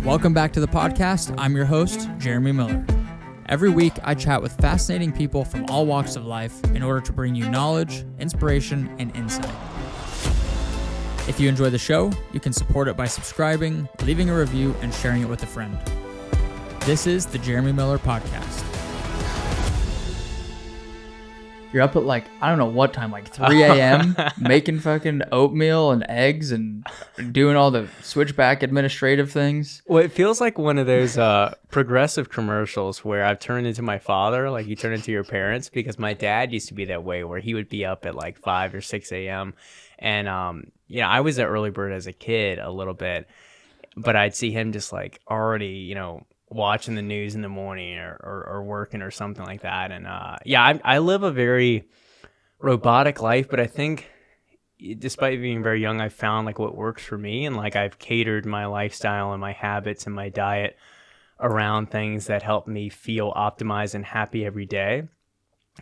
Welcome back to the podcast. I'm your host, Jeremy Miller. Every week, I chat with fascinating people from all walks of life in order to bring you knowledge, inspiration, and insight. If you enjoy the show, you can support it by subscribing, leaving a review, and sharing it with a friend. This is the Jeremy Miller Podcast. You're up at I don't know what time, 3 a.m., making fucking oatmeal and eggs and doing all the switchback administrative things. Well, it feels like one of those progressive commercials where I've turned into my father, like you turn into your parents, because my dad used to be that way where he would be up at 5 or 6 a.m. And, I was an early bird as a kid a little bit, but I'd see him just already, watching the news in the morning or working or something like that. And I live a very robotic life, but I think despite being very young, I've found what works for me, and I've catered my lifestyle and my habits and my diet around things that help me feel optimized and happy every day.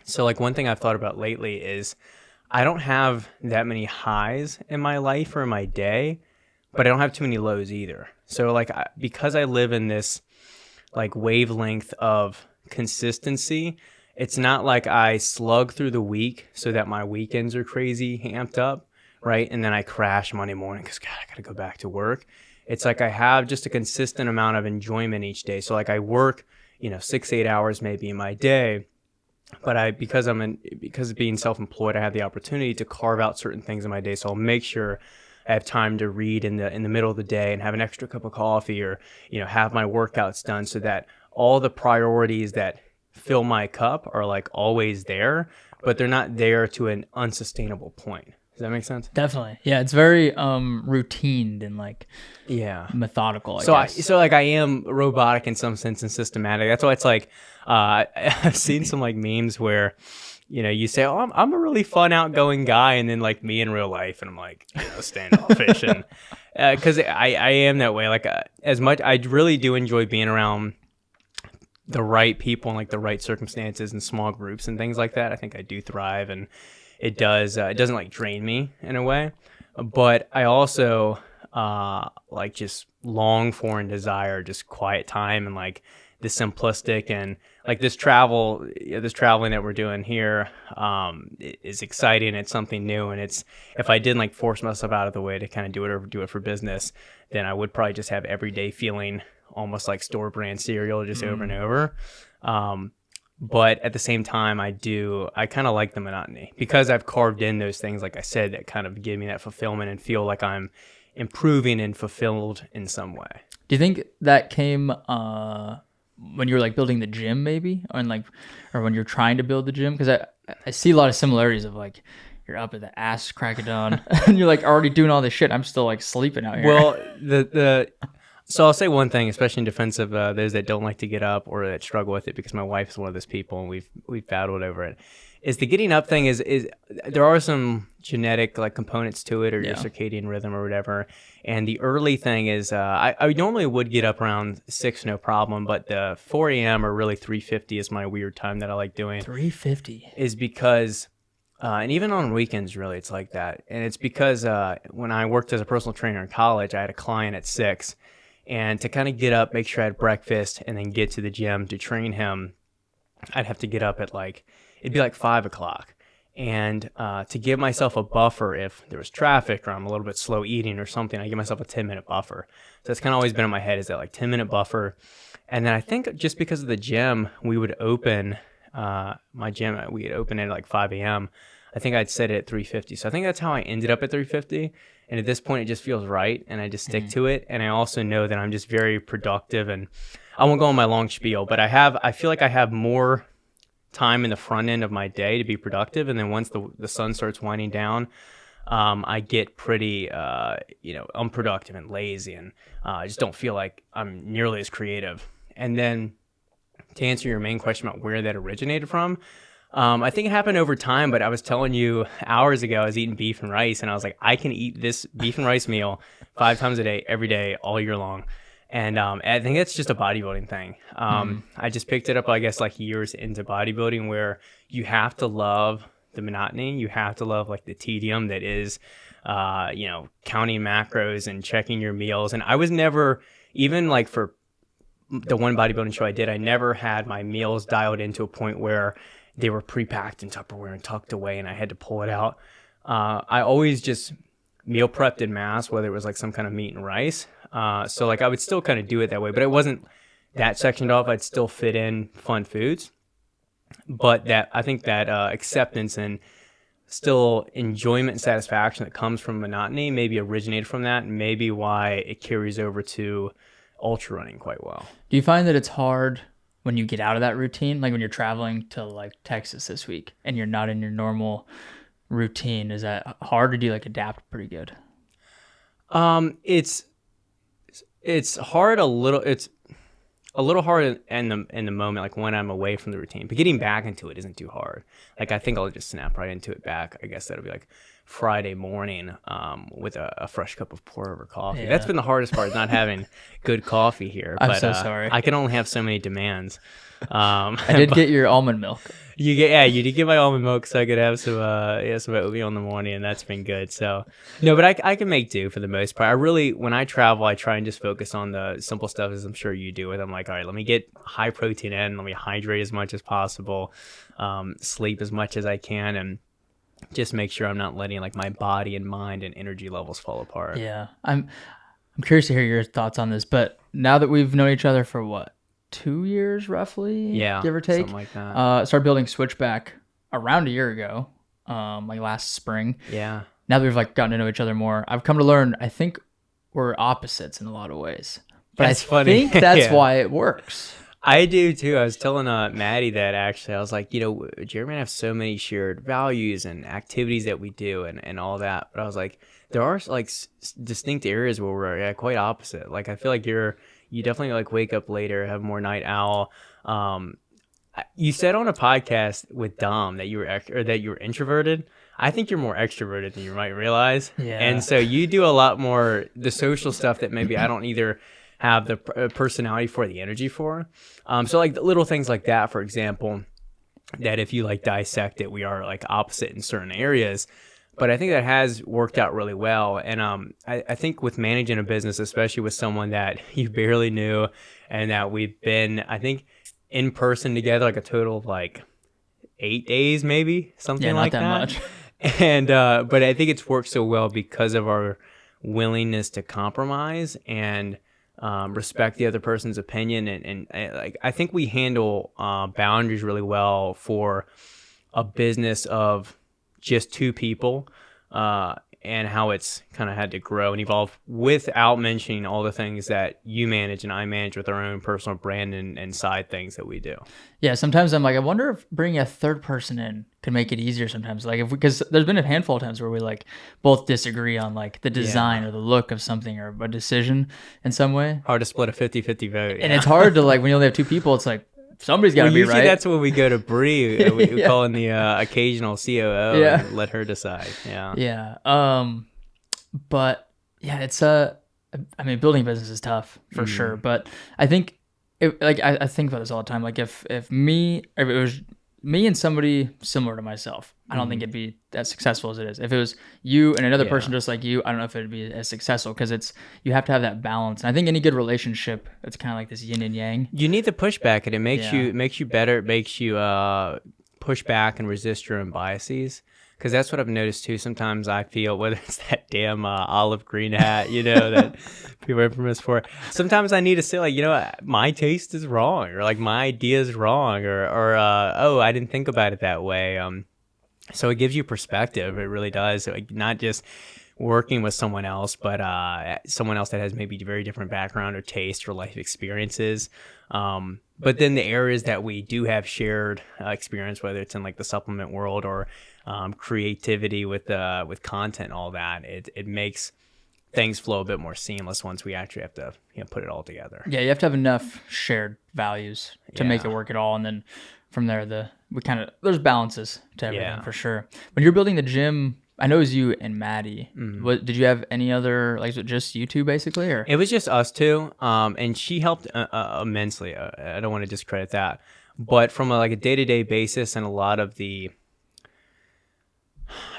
So one thing I've thought about lately is I don't have that many highs in my life or in my day, but I don't have too many lows either. So because I live in this wavelength of consistency, it's not like I slug through the week so that my weekends are crazy amped up, right? And then I crash Monday morning because I gotta go back to work. It's I have just a consistent amount of enjoyment each day. So I work 6-8 hours maybe in my day, but because of being self-employed, I have the opportunity to carve out certain things in my day. So I'll make sure I have time to read in the middle of the day and have an extra cup of coffee, or have my workouts done, so that all the priorities that fill my cup are always there, but they're not there to an unsustainable point. Does that make sense? Definitely. Yeah, it's very routined and methodical, I guess. I am robotic in some sense and systematic. That's why it's I've seen some memes where you say, "Oh, I'm a really fun, outgoing guy," and then me in real life, and I'm standoffish, and because I am that way. As much, I really do enjoy being around the right people and the right circumstances and small groups and things like that. I think I do thrive, and it doesn't drain me in a way, but I also just long for and desire just quiet time and the simplistic, and this traveling that we're doing here is exciting. It's something new, and if I didn't force myself out of the way to kind of do it for business, then I would probably just have every day feeling almost like store brand cereal just over and over. But at the same time, I kind of like the monotony, because I've carved in those things, like I said, that kind of give me that fulfillment and feel like I'm improving and fulfilled in some way. Do you think that came when you were building the gym, maybe, or when you're trying to build the gym? Because I see a lot of similarities of you're up at the ass crack of dawn and you're already doing all this shit. I'm still sleeping out here. Well, so I'll say one thing, especially in defense of those that don't like to get up or that struggle with it, because my wife is one of those people and we've battled over it. Is the getting up thing is there are some genetic components to it, or your circadian rhythm or whatever. And the early thing is I normally would get up around 6, no problem, but the 4 a.m. or really 3:50 is my weird time that I like doing. 3:50 is because and even on weekends really it's like that. And it's because when I worked as a personal trainer in college, I had a client at 6, and to kind of get up, make sure I had breakfast, and then get to the gym to train him, I'd have to get up at it'd be 5 o'clock. And to give myself a buffer if there was traffic or I'm a little bit slow eating or something, I give myself a 10-minute buffer. So that's kind of always been in my head, is that 10-minute buffer. And then I think just because of the gym, we would open, my gym, we'd open it at 5 a.m. I think I'd set it at 3:50. So I think that's how I ended up at 3:50. And at this point, it just feels right, and I just stick to it. And I also know that I'm just very productive, and I won't go on my long spiel, but I feel like I have more time in the front end of my day to be productive, and then once the sun starts winding down, I get pretty unproductive and lazy, and I just don't feel like I'm nearly as creative. And then to answer your main question about where that originated from, I think it happened over time, but I was telling you hours ago I was eating beef and rice, and I was I can eat this beef and rice meal 5 times a day, every day, all year long. And I think it's just a bodybuilding thing. I just picked it up, I guess, years into bodybuilding, where you have to love the monotony. You have to love the tedium that is, counting macros and checking your meals. And I was never even like for the one bodybuilding show I did, I never had my meals dialed into a point where they were pre-packed in Tupperware and tucked away and I had to pull it out. I always just meal prepped in mass, whether it was like some kind of meat and rice. So like I would still kind of do it that way, but it wasn't that sectioned off. I'd still fit in fun foods. But that I think that acceptance and still enjoyment and satisfaction that comes from monotony maybe originated from that, and maybe why it carries over to ultra running quite well. Do you find that it's hard when you get out of that routine, like when you're traveling to like Texas this week and you're not in your normal routine? Is that hard, or do you like adapt pretty good? It's hard a little. It's a little hard in the moment, like when I'm away from the routine. But getting back into it isn't too hard. Like I think I'll just snap right into it back. I guess that'll be like Friday morning with a fresh cup of pour over coffee. Yeah. That's been the hardest part, not having good coffee here. I'm but, so sorry. I can only have so many demands. I did get your almond milk. You did get my almond milk, so I could have some oatmeal in the morning, and that's been good. So no, but I can make do for the most part. I really, when I travel, I try and just focus on the simple stuff, as I'm sure you do. I'm like, all right, let me get high protein in, let me hydrate as much as possible, sleep as much as I can, and just make sure I'm not letting like my body and mind and energy levels fall apart. Yeah, I'm curious to hear your thoughts on this. But now that we've known each other for what, 2 years roughly, give or take, something like that. Started building Switchback around a year ago, like last spring. Yeah. Now that we've like gotten to know each other more, I've come to learn I think we're opposites in a lot of ways. But That's I funny. think that's Yeah. why it works. I do too. I was telling Maddie that actually. I was like, Jeremy and I have so many shared values and activities that we do and all that. But I was like, there are like distinct areas where we're quite opposite. Like I feel like you definitely like wake up later, have more night owl. You said on a podcast with Dom that you were introverted. I think you're more extroverted than you might realize. Yeah. And so you do a lot more the social stuff that maybe I don't either have the personality for, the energy for. So like little things like that, for example, that if you like dissect it, we are like opposite in certain areas. But I think that has worked out really well. And I think with managing a business, especially with someone that you barely knew and that we've been, I think, in person together like a total of like 8 days, maybe something like that. Not that much. And but I think it's worked so well because of our willingness to compromise and respect the other person's opinion. And like I think we handle boundaries really well for a business of just two people, and how it's kind of had to grow and evolve without mentioning all the things that you manage and I manage with our own personal brand and side things that we do. Yeah, sometimes I'm like, I wonder if bringing a third person in could make it easier sometimes. Like because there's been a handful of times where we like both disagree on like the design or the look of something or a decision in some way. Hard to split a 50-50 vote. And it's hard to like, when you only have two people, it's like, somebody's got to be usually right. That's when we go to Bree. We call in the occasional COO and let her decide. Yeah. Yeah. But yeah, it's I mean, building a business is tough for sure. But I think I think about this all the time. Like if it was me and somebody similar to myself, I don't think it'd be as successful as it is. If it was you and another person just like you, I don't know if it'd be as successful, because you have to have that balance. And I think any good relationship, it's kind of like this yin and yang. You need the pushback, and it makes you better. It makes you push back and resist your own biases. Because that's what I've noticed too. Sometimes I feel, whether it's that damn olive green hat, that people are infamous for. Sometimes I need to say like, my taste is wrong, or like my idea is wrong, or oh, I didn't think about it that way. So it gives you perspective. It really does. Like, not just working with someone else, but someone else that has maybe a very different background or taste or life experiences. But then the areas that we do have shared experience, whether it's in like the supplement world or creativity with content and all that, it makes things flow a bit more seamless once we actually have to put it all together. Yeah, you have to have enough shared values to make it work at all, and then from there there's balances to everything for sure. When you're building the gym, I know it was you and Maddie. What did you have any other, like, was it just you two basically, or? It was just us two, and she helped immensely. I don't want to discredit that, but from a day-to-day basis and a lot of the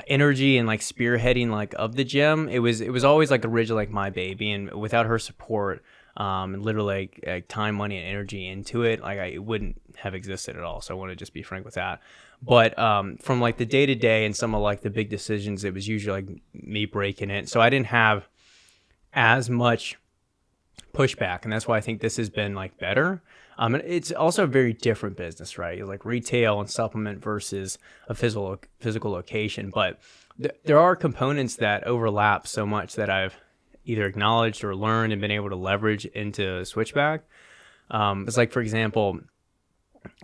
energy and like spearheading like of the gym, it was always like originally like my baby, and without her support, and literally like time, money, and energy into it, like it wouldn't have existed at all. So I want to just be frank with that. But from like the day to day and some of like the big decisions, it was usually like me breaking it. So I didn't have as much pushback, and that's why I think this has been like better. And it's also a very different business, right? Like retail and supplement versus a physical location. But there are components that overlap so much that I've either acknowledged or learned and been able to leverage into Switchback. It's like, for example,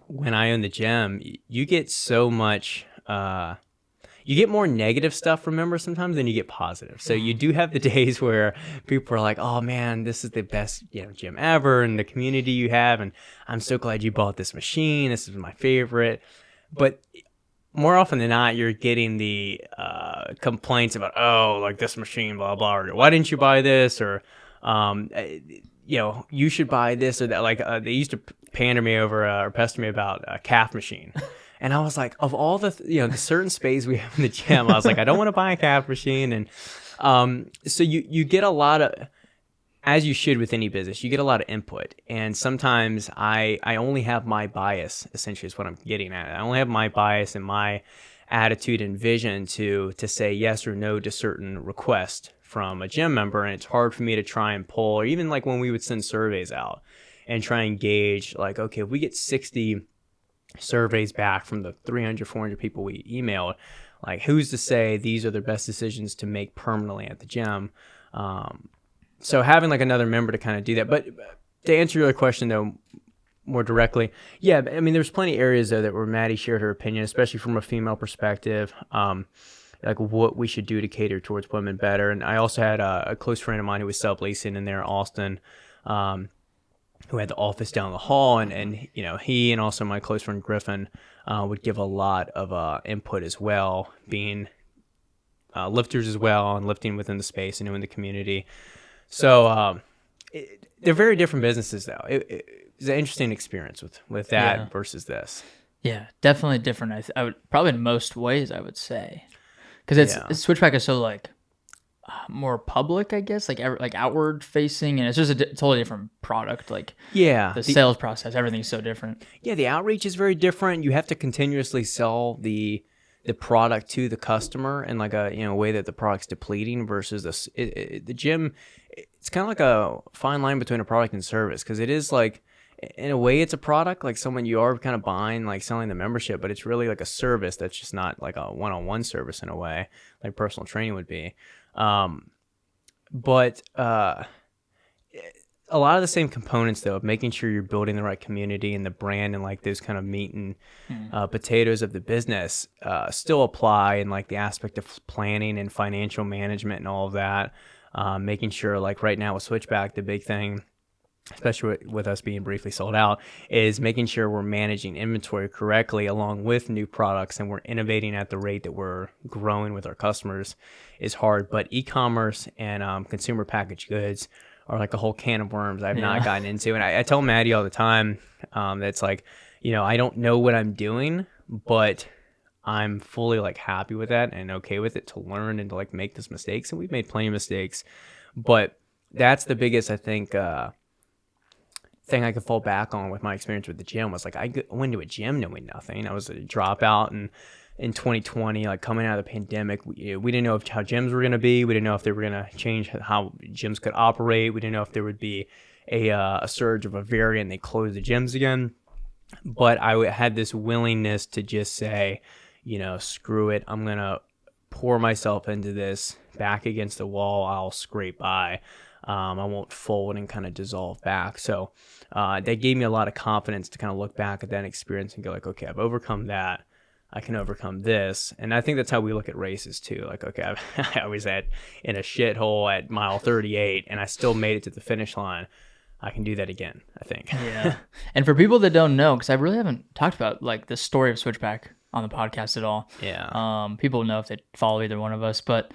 when I own the gym, you get so much, you get more negative stuff from members sometimes than you get positive. So you do have the days where people are like, oh man, this is the best gym ever, and the community you have, and I'm so glad you bought this machine. This is my favorite. But more often than not, you're getting the complaints about, oh, like this machine, blah, blah, or why didn't you buy this? Or, you should buy this or that. Like they used to pander me over or pester me about a calf machine. And I was like, of all the, the certain space we have in the gym, I was like, I don't want to buy a calf machine. And so you get a lot of, as you should with any business, you get a lot of input. And sometimes I only have my bias, essentially is what I'm getting at. I only have my bias and my attitude and vision to say yes or no to certain requests from a gym member. And it's hard for me to try and pull, or even like when we would send surveys out and try and gauge like, okay, if we get 60 surveys back from the 300, 400 people we emailed, like who's to say these are the best decisions to make permanently at the gym? So having like another member to kind of do that. But to answer your question though, more directly, yeah, I mean, there's plenty of areas though that where Maddie shared her opinion, especially from a female perspective, like what we should do to cater towards women better. And I also had a close friend of mine who was subleasing in there, Austin, who had the office down the hall, and he and also my close friend Griffin would give a lot of input as well, being lifters as well and lifting within the space and in the community. So they're very different businesses though. It's an interesting experience with that versus this. Yeah, definitely different. I would probably in most ways I would say, because it's Switchback is so like more public, I guess, like outward facing, and it's just a totally different product. Like the sales process, everything's so different. Yeah, the outreach is very different. You have to continuously sell the product to the customer in like a way that the product's depleting versus the gym. It's kind of like a fine line between a product and service, because it is like, in a way, it's a product, like someone you are kind of buying, like selling the membership, but it's really like a service that's just not like a one-on-one service in a way, like personal training would be. But a lot of the same components though, of making sure you're building the right community and the brand and like those kind of meat and potatoes of the business still apply in like the aspect of planning and financial management and all of that. Making sure, like right now with Switchback, the big thing, especially with us being briefly sold out, is making sure we're managing inventory correctly along with new products, and we're innovating at the rate that we're growing with our customers is hard. But e-commerce and consumer packaged goods are like a whole can of worms I've not gotten into. And I tell Maddie all the time that's like, I don't know what I'm doing, but I'm fully like happy with that and okay with it to learn and to like make those mistakes. And we've made plenty of mistakes, but that's the biggest, I think, thing I could fall back on with my experience with the gym was like, I went to a gym knowing nothing. I was a dropout, and in 2020, like coming out of the pandemic, we didn't know how gyms were going to be. We didn't know if they were going to change how gyms could operate. We didn't know if there would be a surge of a variant. They closed the gyms again. But I had this willingness to just say, screw it. I'm going to pour myself into this, back against the wall. I'll scrape by. I won't fold and kind of dissolve back. So that gave me a lot of confidence to kind of look back at that experience and go like, okay, I've overcome that. I can overcome this. And I think that's how we look at races too. Like, okay, I was in a shithole at mile 38 and I still made it to the finish line. I can do that again, I think. Yeah. And for people that don't know, because I really haven't talked about like the story of Switchback on the podcast at all. Yeah. People know if they follow either one of us, but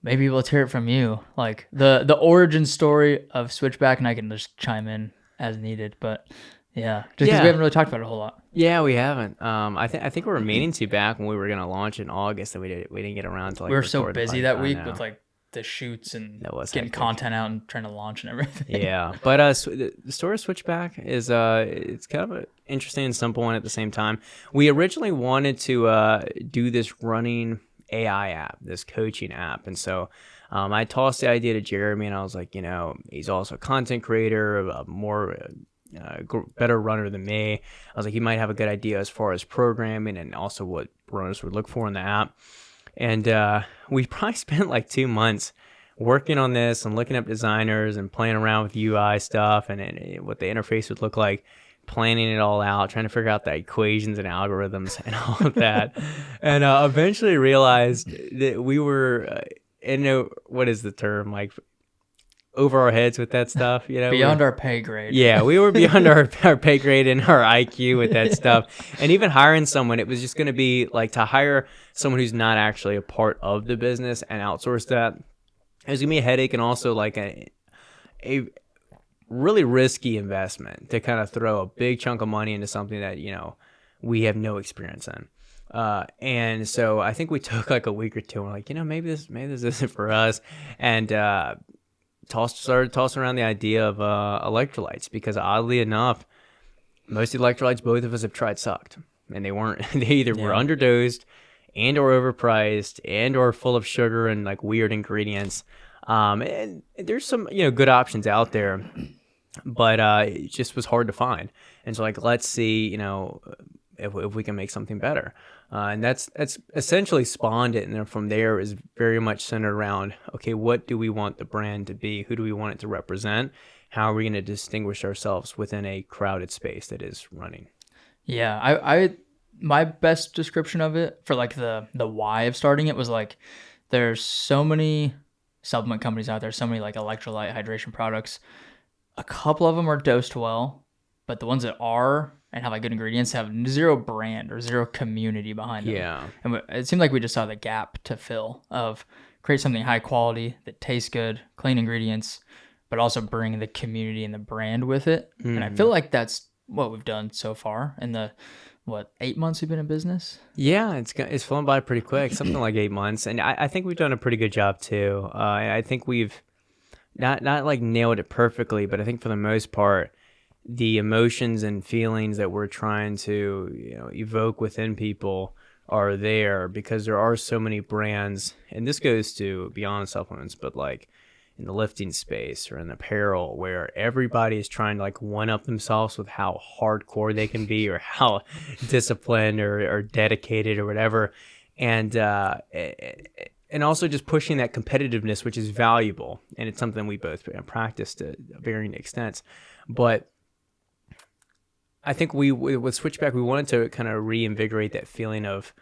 maybe let's hear it from you. Like the origin story of Switchback, and I can just chime in as needed. But yeah, just because we haven't really talked about it a whole lot. Yeah, we haven't. I think we were meaning to back when we were going to launch in August, and we didn't get around to like. We were so busy that week with like the shoots and That was getting hectic. content out and trying to launch and everything. Yeah, but the story of Switchback is it's kind of an interesting and simple one at the same time. We originally wanted to do this running AI app, this coaching app, and so I tossed the idea to Jeremy, and I was like, he's also a content creator, a more better runner than me. I was like, he might have a good idea as far as programming and also what runners would look for in the app. And we probably spent like 2 months working on this and looking up designers and playing around with UI stuff and what the interface would look like, planning it all out, trying to figure out the equations and algorithms and all of that. And eventually realized that we were, what is the term, like over our heads with that stuff, Beyond our pay grade. Yeah, we were beyond our pay grade and our IQ with that stuff. And even hiring someone, it was just going to be like to hire someone who's not actually a part of the business and outsource that. It was going to be a headache and also like a really risky investment to kind of throw a big chunk of money into something that, we have no experience in. And so I think we took like a week or two and we're like, maybe this isn't for us. And started tossing around the idea of electrolytes, because oddly enough, most of the electrolytes both of us have tried sucked. And they either were underdosed and or overpriced and or full of sugar and like weird ingredients. And there's some, good options out there, but it just was hard to find. And so like, let's see, if we can make something better. And that's essentially spawned it. And then from there is very much centered around, okay, what do we want the brand to be? Who do we want it to represent? How are we going to distinguish ourselves within a crowded space that is running? Yeah, I my best description of it for like the why of starting it was like, there's so many supplement companies out there, so many like electrolyte hydration products. A couple of them are dosed well, but the ones that are and have like good ingredients have zero brand or zero community behind them. Yeah. And it seemed like we just saw the gap to fill of create something high quality that tastes good, clean ingredients, but also bring the community and the brand with it. Mm-hmm. And I feel like that's what we've done so far in the 8 months we've been in business? Yeah, it's flown by pretty quick, something like 8 months. And I think we've done a pretty good job too. I think we've not like nailed it perfectly, but I think for the most part, the emotions and feelings that we're trying to evoke within people are there, because there are so many brands, and this goes to beyond supplements, but like in the lifting space or in apparel, where everybody is trying to like one up themselves with how hardcore they can be or how disciplined or dedicated or whatever. And also just pushing that competitiveness, which is valuable. And it's something we both practice to varying extents. But I think with Switchback, we wanted to kind of reinvigorate that feeling of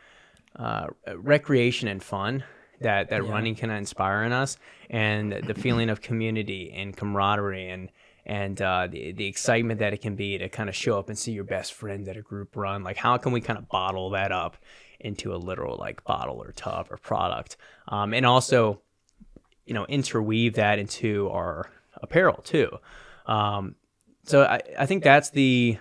recreation and fun that running can inspire in us, and the feeling of community and camaraderie and the excitement that it can be to kind of show up and see your best friends at a group run. Like, how can we kind of bottle that up into a literal like bottle or tub or product, and also interweave that into our apparel too. So I think that's the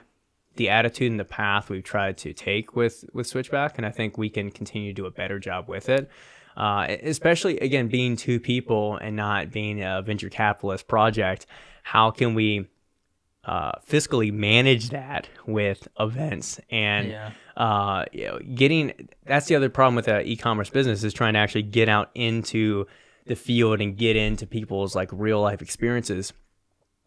attitude and the path we've tried to take with Switchback, and I think we can continue to do a better job with it. Especially, again, being two people and not being a venture capitalist project. How can we fiscally manage that with events and that's the other problem with the e-commerce business, is trying to actually get out into the field and get into people's like real life experiences.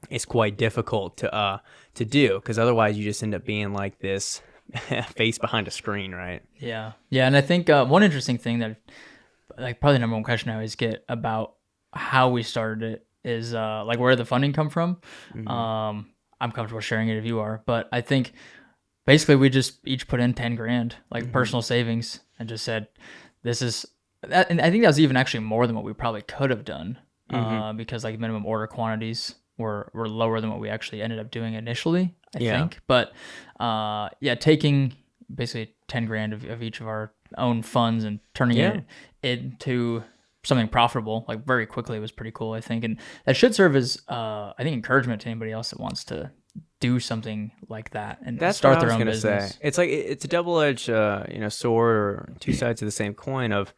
It's quite difficult to do, because otherwise you just end up being like this face behind a screen, right? Yeah, and I think one interesting thing that, like, probably the number one question I always get about how we started it is like, where did the funding come from? Mm-hmm. I'm comfortable sharing it if you are, but I think basically we just each put in 10 grand, like personal savings, and just said, this is that. And I think that was even actually more than what we probably could have done, because like minimum order quantities were lower than what we actually ended up doing initially, I think. But taking basically 10 grand of each of our own funds and turning it into something profitable like very quickly was pretty cool, I think. And that should serve as I think encouragement to anybody else that wants to do something like that and start their own business. Say. It's like it's a double-edged sword, or two sides of the same coin of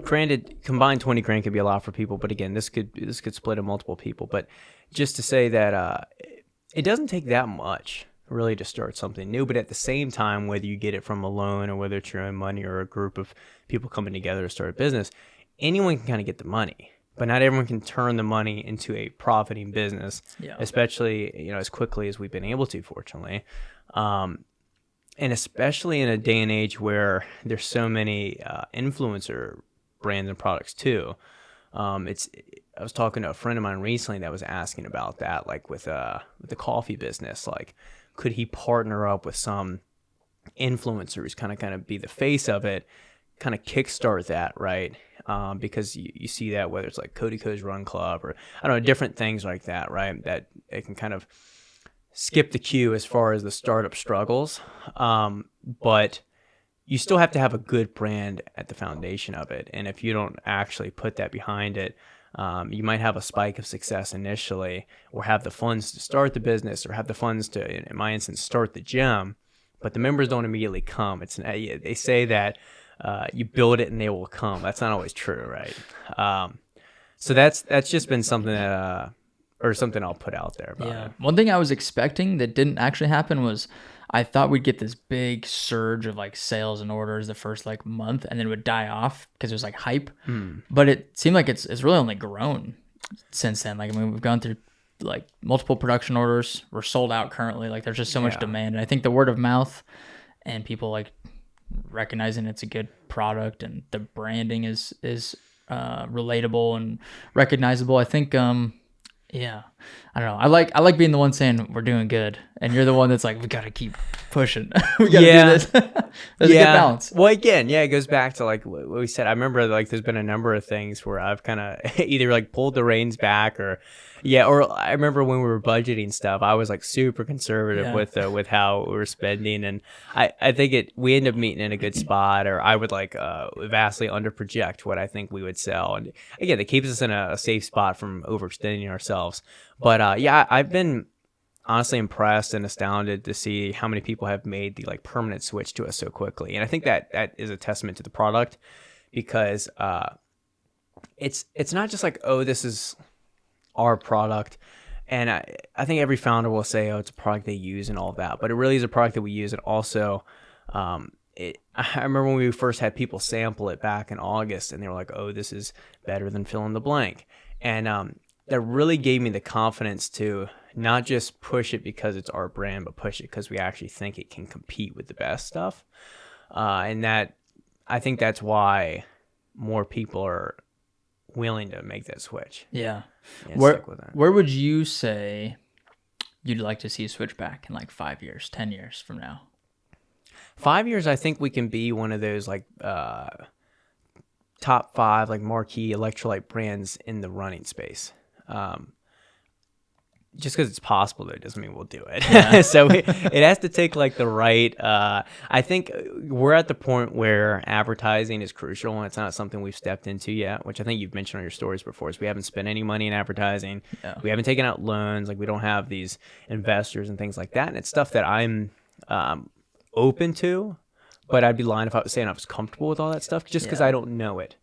granted, combined 20 grand could be a lot for people, but again, this could split in multiple people. But just to say that it doesn't take that much really to start something new. But at the same time, whether you get it from a loan or whether it's your own money or a group of people coming together to start a business, anyone can kind of get the money. But not everyone can turn the money into a profiting business, especially as quickly as we've been able to, fortunately. And especially in a day and age where there's so many influencer brands and products too. I was talking to a friend of mine recently that was asking about that, like with the coffee business, like could he partner up with some influencer who's kind of be the face of it, kind of kickstart that, right? Because you see that whether it's like Cody Co's Run Club or I don't know, different things like that, right? That it can kind of skip the queue as far as the startup struggles, but you still have to have a good brand at the foundation of it. And if you don't actually put that behind it, you might have a spike of success initially, or have the funds to start the business, or have the funds to, in my instance, start the gym, but the members don't immediately come. They say that you build it and they will come. That's not always true, right? So that's just been something that or something I'll put out there about it. One thing I was expecting that didn't actually happen was I thought we'd get this big surge of like sales and orders the first like month, and then it would die off because it was like hype. But it seemed like it's really only grown since then. Like, I mean, we've gone through like multiple production orders. We're sold out currently. Like, there's just so much demand. And I think the word of mouth and people like recognizing it's a good product and the branding is relatable and recognizable. I think, I don't know. I like being the one saying we're doing good, and you're the one that's like, we got to keep pushing. We got to do this. There's a good balance. Well, again, it goes back to like what we said. I remember like there's been a number of things where I've kind of either like pulled the reins back or I remember when we were budgeting stuff, I was like super conservative with how we were spending, and I think we ended up meeting in a good spot, or I would like vastly under project what I think we would sell, and again, it keeps us in a safe spot from overextending ourselves. But I've been honestly impressed and astounded to see how many people have made the like permanent switch to us so quickly, and I think that is a testament to the product, because it's not just like, oh, this is our product, and I think every founder will say, oh, it's a product they use and all of that, but it really is a product that we use. And also I remember when we first had people sample it back in August, and they were like, oh, this is better than fill in the blank, and that really gave me the confidence to not just push it because it's our brand, but push it because we actually think it can compete with the best stuff, and that I think that's why more people are willing to make that switch. Where would you say you'd like to see Switchback in like 5 years, 10 years from now? 5 years, I think we can be one of those like top 5 like marquee electrolyte brands in the running space. Just because it's possible, though, doesn't mean we'll do it. So it has to take like the right. I think we're at the point where advertising is crucial, and it's not something we've stepped into yet. Which I think you've mentioned on your stories before. Is we haven't spent any money in advertising. We haven't taken out loans. Like, we don't have these investors and things like that. And it's stuff that I'm open to, but I'd be lying if I was saying I was comfortable with all that stuff, just because I don't know it.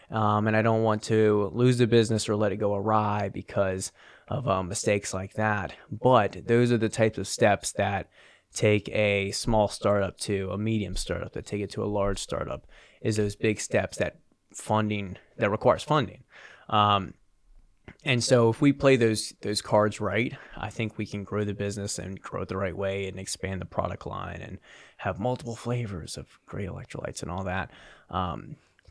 And I don't want to lose the business or let it go awry because of mistakes like that. But those are the types of steps that take a small startup to a medium startup, that take it to a large startup, is those big steps that requires funding. And so if we play those cards right, I think we can grow the business and grow it the right way and expand the product line and have multiple flavors of great electrolytes and all that.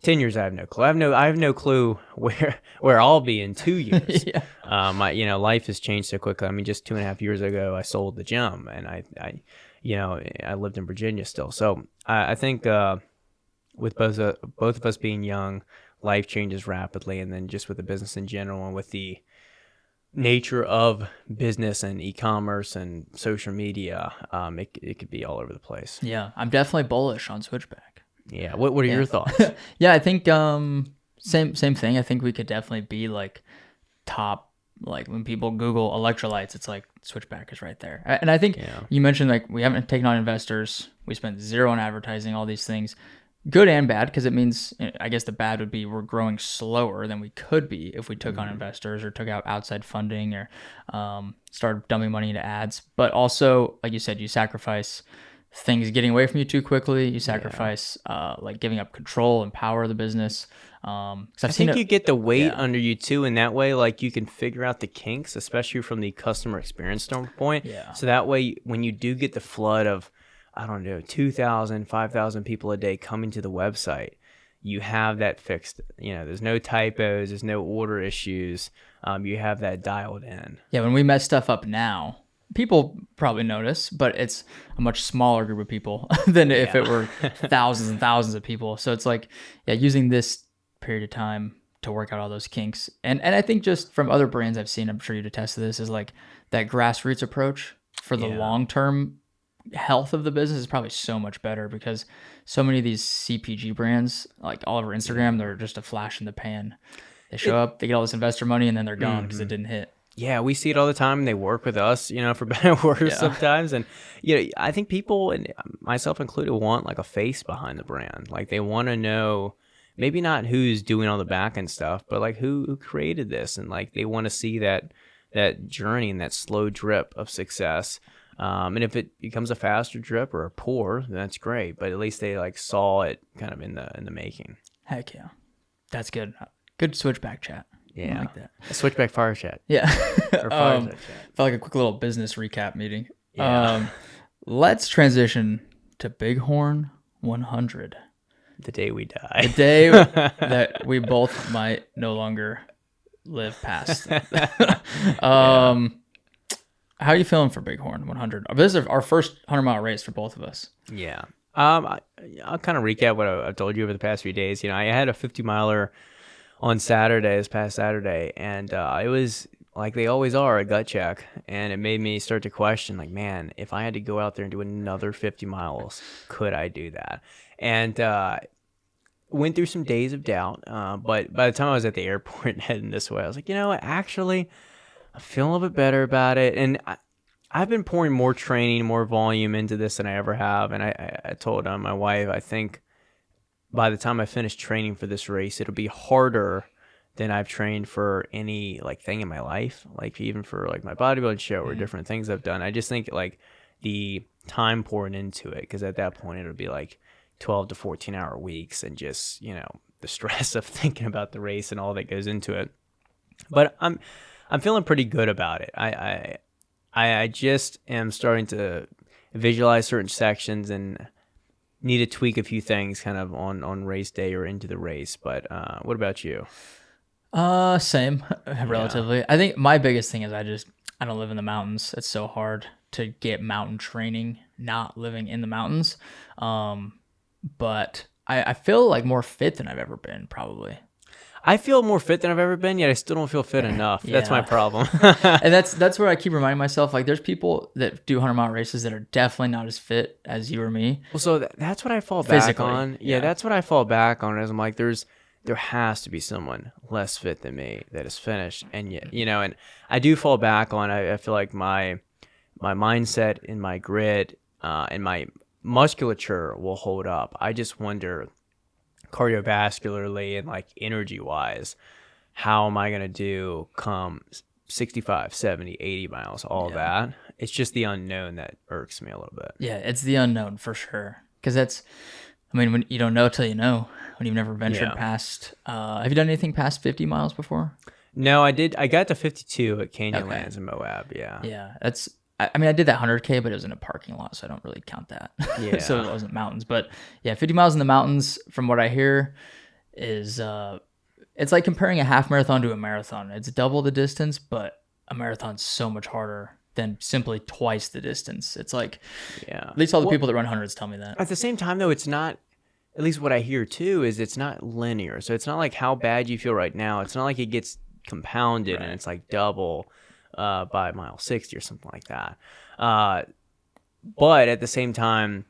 10 years, I have no clue. I have no clue where I'll be in 2 years. Life has changed so quickly. I mean, just 2.5 years ago, I sold the gym, and I lived in Virginia still. So I think with both of us being young, life changes rapidly, and then just with the business in general, and with the nature of business and e-commerce and social media, it could be all over the place. Yeah, I'm definitely bullish on Switchback. Yeah. What are your thoughts? I think same thing. I think we could definitely be like top, like when people Google electrolytes, it's like Switchback is right there. And I think you mentioned like we haven't taken on investors. We spent zero on advertising, all these things. good and bad, because it means, I guess the bad would be we're growing slower than we could be if we took on investors or took out outside funding or started dumping money into ads. But also, like you said, you sacrifice things getting away from you too quickly. You sacrifice like giving up control and power of the business. I think you get the weight under you too, in that way, like you can figure out the kinks, especially from the customer experience standpoint. Yeah. So that way, when you do get the flood of, I don't know, 2,000, 5,000 people a day coming to the website, you have that fixed. You know, there's no typos, there's no order issues. You have that dialed in. Yeah, when we mess stuff up now, people probably notice, but it's a much smaller group of people than if it were thousands and thousands of people. So it's like, using this period of time to work out all those kinks. And I think just from other brands I've seen, I'm sure you'd attest to this, is like that grassroots approach for the long-term health of the business is probably so much better, because so many of these CPG brands, like all over Instagram, they're just a flash in the pan. They show up, they get all this investor money, and then they're gone because it didn't hit. Yeah, we see it all the time. They work with us, you know, for better or worse sometimes. And, you know, I think people, and myself included, want like a face behind the brand. Like they want to know, maybe not who's doing all the back end stuff, but like who created this. And like they want to see that journey and that slow drip of success. And if it becomes a faster drip or a pour, that's great. But at least they like saw it kind of in the making. Heck yeah. That's good. Good switchback chat. Yeah. I like that. A switchback fire chat. Yeah. Or fireside chat. Felt like a quick little business recap meeting. Yeah. Let's transition to Bighorn 100. The day we die. The day that we both might no longer live past. How are you feeling for Bighorn 100? This is our first 100-mile race for both of us. Yeah. I'll kind of recap what I've told you over the past few days. You know, I had a 50-miler on Saturday, this past Saturday, and it was like they always are, a gut check. And it made me start to question, like, man, if I had to go out there and do another 50 miles, could I do that? And went through some days of doubt. But by the time I was at the airport heading this way, I was like, you know what, actually, I feel a little bit better about it. And I've been pouring more training, more volume into this than I ever have. And I told my wife, I think by the time I finish training for this race, it'll be harder than I've trained for any like thing in my life, like even for like my bodybuilding show or different things I've done. I just think like the time pouring into it, because at that point it'll be like 12 to 14 hour weeks, and just, you know, the stress of thinking about the race and all that goes into it. But I'm feeling pretty good about it. I just am starting to visualize certain sections and need to tweak a few things kind of on race day or into the race. But what about you? Same, relatively. Yeah. I think my biggest thing is I don't live in the mountains. It's so hard to get mountain training not living in the mountains. But I feel like more fit than I've ever been, probably. I feel more fit than I've ever been, yet I still don't feel fit enough. Yeah. That's my problem. And that's where I keep reminding myself, like, there's people that do 100-mile races that are definitely not as fit as you or me. Well, so that's what I fall back on. Yeah, that's what I fall back on, is I'm like, there has to be someone less fit than me that is finished. And yet, you know, and I do fall back on, I feel like my mindset and my grit and my musculature will hold up. I just wonder, cardiovascularly and like energy wise, how am I going to do come 65, 70, 80 miles, all that. It's just the unknown that irks me a little bit. Yeah, it's the unknown for sure. Because that's, I mean, when you don't know till you know, when you've never ventured past. Have you done anything past 50 miles before? No, I did. I got to 52 at Canyonlands in Moab. Yeah. Yeah. I mean, I did that 100K, but it was in a parking lot, so I don't really count that. Yeah. So it wasn't mountains. But yeah, 50 miles in the mountains, from what I hear, is it's like comparing a half marathon to a marathon. It's double the distance, but a marathon's so much harder than simply twice the distance. It's like, at least all the people that run hundreds tell me that. At the same time, though, it's not, at least what I hear too, is it's not linear. So it's not like how bad you feel right now. It's not like it gets compounded and it's like double by mile 60 or something like that. But at the same time,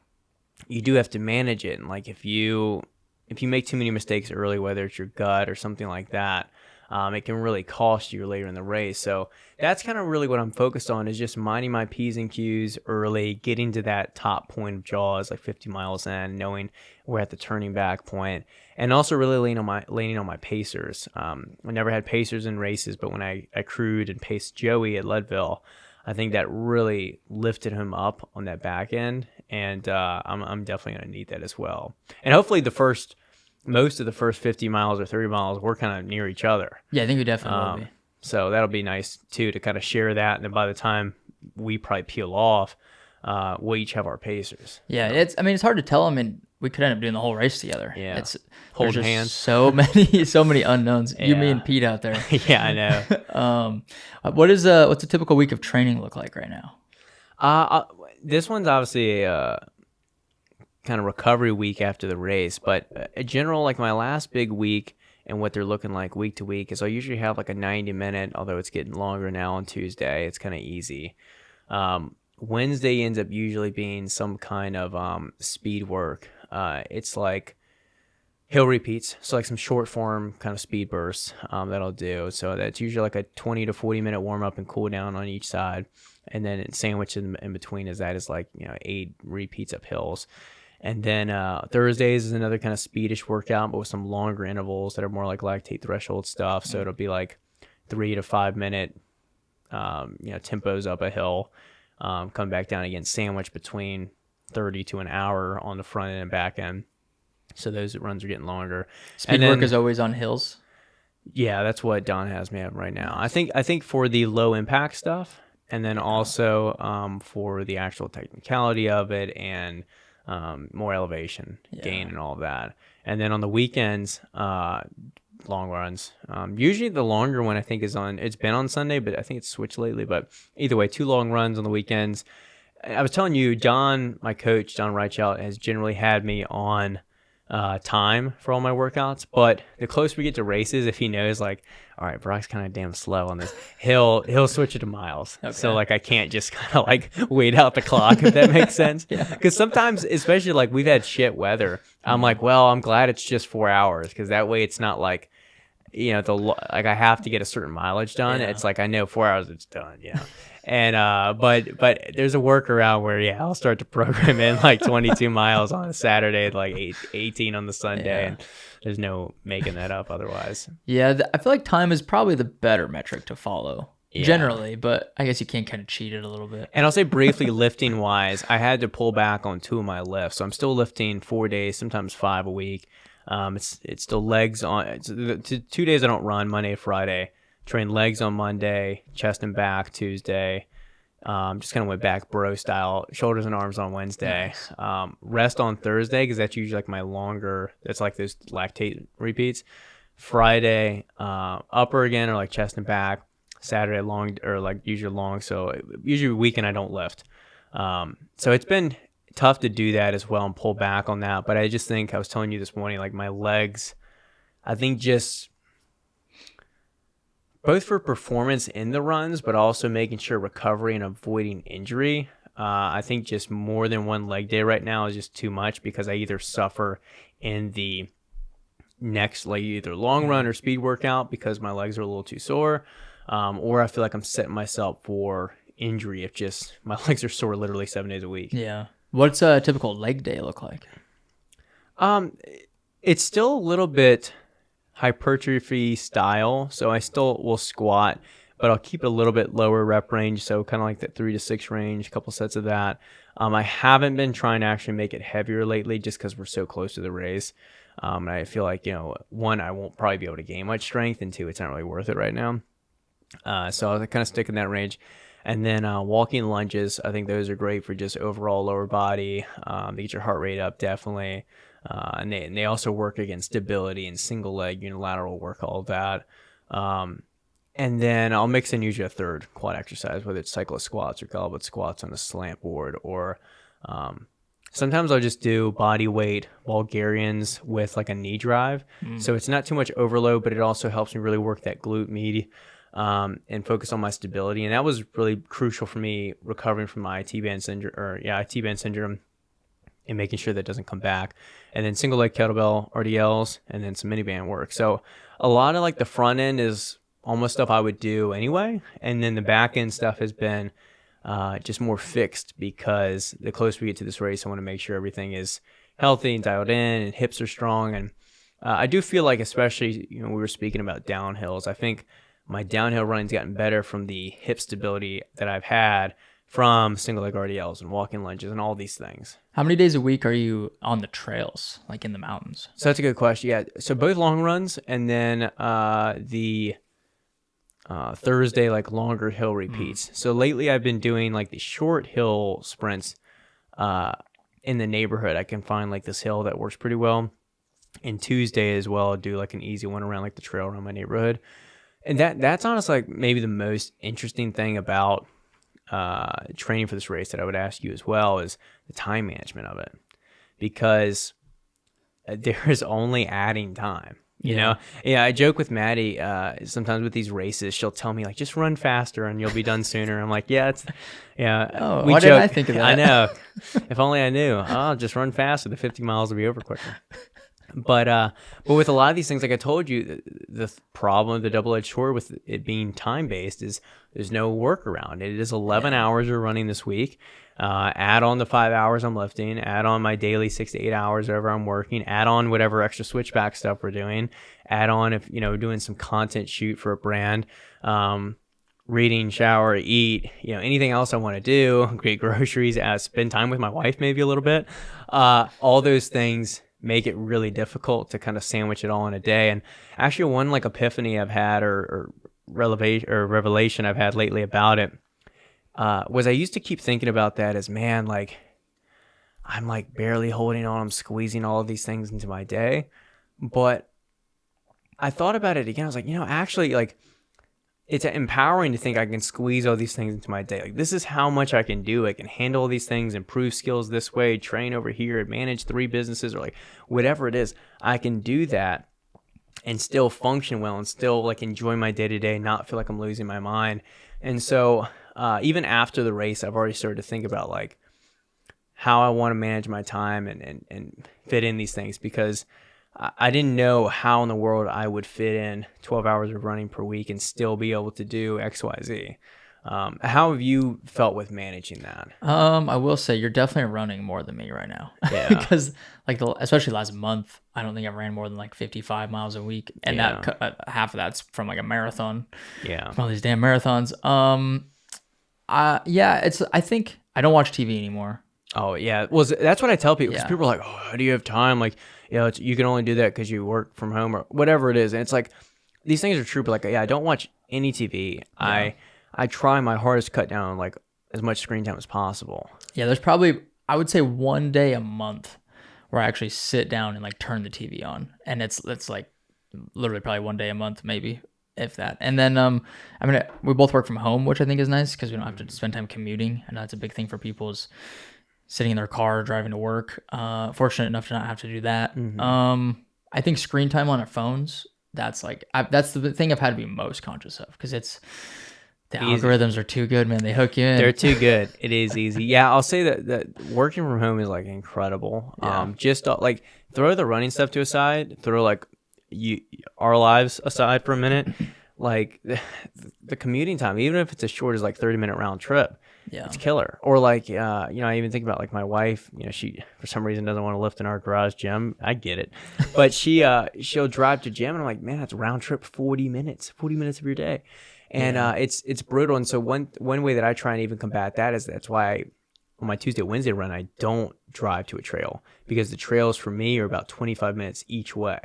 you do have to manage it. And like if you make too many mistakes early, whether it's your gut or something like that, it can really cost you later in the race. So that's kind of really what I'm focused on, is just minding my P's and Q's early, getting to that top point of jaws, like 50 miles in, knowing we're at the turning back point, and also really leaning on my pacers. I never had pacers in races, but when I crewed and paced Joey at Leadville, I think that really lifted him up on that back end, and I'm definitely going to need that as well. And hopefully most of the first 50 miles or 30 miles, we're kind of near each other. Yeah, I think we definitely will be. So that'll be nice, too, to kind of share that. And then by the time we probably peel off, we'll each have our pacers. Yeah, it's hard to tell. I mean, we could end up doing the whole race together. Yeah. It's holding hands. So many unknowns. You, me, and Pete out there. Yeah, I know. What's a typical week of training look like right now? This one's obviously a kind of recovery week after the race, but a general, like my last big week and what they're looking like week to week is I usually have like a 90-minute, although it's getting longer now on Tuesday. It's kind of easy. Wednesday ends up usually being some kind of speed work. It's like hill repeats, so like some short form kind of speed bursts that I'll do. So that's usually like a 20 to 40 minute warm up and cool down on each side, and then sandwiched in between is 8 repeats up hills. And then Thursdays is another kind of speedish workout, but with some longer intervals that are more like lactate threshold stuff. So it'll be like 3 to 5 minute tempos up a hill, come back down again, sandwich between 30 to an hour on the front end and back end. So those runs are getting longer. Speed work is always on hills? Yeah, that's what Don has me at right now. I think for the low impact stuff, and then also for the actual technicality of it and more elevation gain and all of that. And then on the weekends, long runs. Usually the longer one I think it's been on Sunday, but I think it's switched lately. But either way, 2 long runs on the weekends. I was telling you, John, my coach, John Reichout, has generally had me on time for all my workouts, but the closer we get to races, if he knows like, all right, Brock's kind of damn slow on this, he'll switch it to miles. Okay. So like I can't just kind of like wait out the clock, if that makes sense. Because sometimes, especially like we've had shit weather, I'm like, well, I'm glad it's just 4 hours, because that way it's not like, like I have to get a certain mileage done. It's like I know 4 hours it's done. And but there's a workaround where I'll start to program in like 22 miles on a Saturday, like 18 on the Sunday, and there's no making that up otherwise. I feel like time is probably the better metric to follow generally, but I guess you can kind of cheat it a little bit. And I'll say briefly, lifting wise, I had to pull back on 2 of my lifts, so I'm still lifting 4 days, sometimes 5 a week. It's still legs on. It's 2 days I don't run, Monday, Friday. Train legs on Monday, chest and back Tuesday. Just kind of went back bro style, shoulders and arms on Wednesday. Nice. Rest on Thursday, because that's usually like my longer, that's like those lactate repeats. Friday, upper again, or like chest and back. Saturday, long, or like usually long. So usually weekend I don't lift. So it's been tough to do that as well and pull back on that. But I just think, I was telling you this morning, like my legs, I think just both for performance in the runs, but also making sure recovery and avoiding injury. I think just more than one leg day right now is just too much, because I either suffer in the next, like either long run or speed workout because my legs are a little too sore, or I feel like I'm setting myself for injury if just my legs are sore literally 7 days a week. Yeah. What's a typical leg day look like? It's still a little bit hypertrophy style, so I still will squat, but I'll keep it a little bit lower rep range, so kind of like that 3 to 6 range, a couple sets of that. I haven't been trying to actually make it heavier lately, just because we're so close to the race. And I feel like, one, I won't probably be able to gain much strength, and 2, it's not really worth it right now. So I'll kind of stick in that range. And then walking lunges, I think those are great for just overall lower body. They get your heart rate up, definitely. And they also work against stability and single leg, unilateral work, all of that. And then I'll mix in usually a third quad exercise, whether it's cyclist squats or goblet squats on a slant board, or sometimes I'll just do body weight Bulgarians with like a knee drive. So it's not too much overload, but it also helps me really work that glute med and focus on my stability. And that was really crucial for me recovering from my IT-band syndrome, and making sure that doesn't come back. And then single leg kettlebell RDLs, and then some mini band work. So a lot of like the front end is almost stuff I would do anyway. And then the back end stuff has been just more fixed because the closer we get to this race, I want to make sure everything is healthy and dialed in and hips are strong. And I do feel like, especially, we were speaking about downhills, I think my downhill running's gotten better from the hip stability that I've had from single leg RDLs and walking lunges and all these things. How many days a week are you on the trails, like in the mountains? So that's a good question. Yeah. So both long runs and then the Thursday, like longer hill repeats. So lately I've been doing like the short hill sprints in the neighborhood. I can find like this hill that works pretty well. And Tuesday as well, I'll do like an easy one around like the trail around my neighborhood. And that's honestly like maybe the most interesting thing about training for this race that I would ask you as well is the time management of it, because there is only adding time. You know, I joke with Maddie sometimes with these races. She'll tell me like, just run faster and you'll be done sooner. I'm like, Oh, why didn't I think of that? I know. If only I knew. Oh, just run faster. The 50 miles will be over quicker. But with a lot of these things, like I told you, the problem, the double-edged sword with it being time-based is there's no workaround. It is 11 hours we're running this week. Add on the 5 hours I'm lifting, add on my daily 6 to 8 hours wherever I'm working, add on whatever extra switchback stuff we're doing, add on if, doing some content shoot for a brand, reading, shower, eat, anything else I want to do, get groceries, spend time with my wife maybe a little bit. All those things make it really difficult to kind of sandwich it all in a day. And actually one like epiphany I've had or revelation I've had lately about it was I used to keep thinking about that as, man, like I'm like barely holding on, I'm squeezing all of these things into my day. But I thought about it again. I was like, actually, like, it's empowering to think I can squeeze all these things into my day. Like, this is how much I can do. I can handle all these things, improve skills this way, train over here, manage 3 businesses, or like whatever it is. I can do that and still function well and still like enjoy my day to day, not feel like I'm losing my mind. And so even after the race, I've already started to think about like how I want to manage my time and fit in these things, because I didn't know how in the world I would fit in 12 hours of running per week and still be able to do X, Y, Z. How have you felt with managing that? I will say you're definitely running more than me right now. Yeah. Because like especially last month, I don't think I ran more than like 55 miles a week, and that half of that's from like a marathon. Yeah. From all these damn marathons. I think I don't watch TV anymore. Oh yeah. Well, that's what I tell people, because people are like, oh, how do you have time? Like, you can only do that because you work from home or whatever it is. And it's like, these things are true, but like, I don't watch any TV. Yeah. I try my hardest to cut down like as much screen time as possible. Yeah, there's probably, I would say, one day a month where I actually sit down and like turn the TV on, and it's like literally probably one day a month, maybe, if that. And then we both work from home, which I think is nice because we don't have to spend time commuting. I know that's a big thing for people, is sitting in their car driving to work. Fortunate enough to not have to do that. Mm-hmm. I think screen time on our phones, that's like that's the thing I've had to be most conscious of, because it's the algorithms are too good, man. They hook you in. They're too good. It is easy. Yeah, I'll say that working from home is like incredible. Yeah. Just like throw the running stuff to a side, throw like our lives aside for a minute. Like the commuting time, even if it's as short as like 30-minute round trip, it's killer. Or like, I even think about like my wife, she for some reason doesn't want to lift in our garage gym. I get it. But she'll drive to gym, and I'm like, man, that's round trip 40 minutes of your day. And it's brutal. And so one way that I try and even combat that is that's why on my Tuesday, Wednesday run, I don't drive to a trail, because the trails for me are about 25 minutes each way.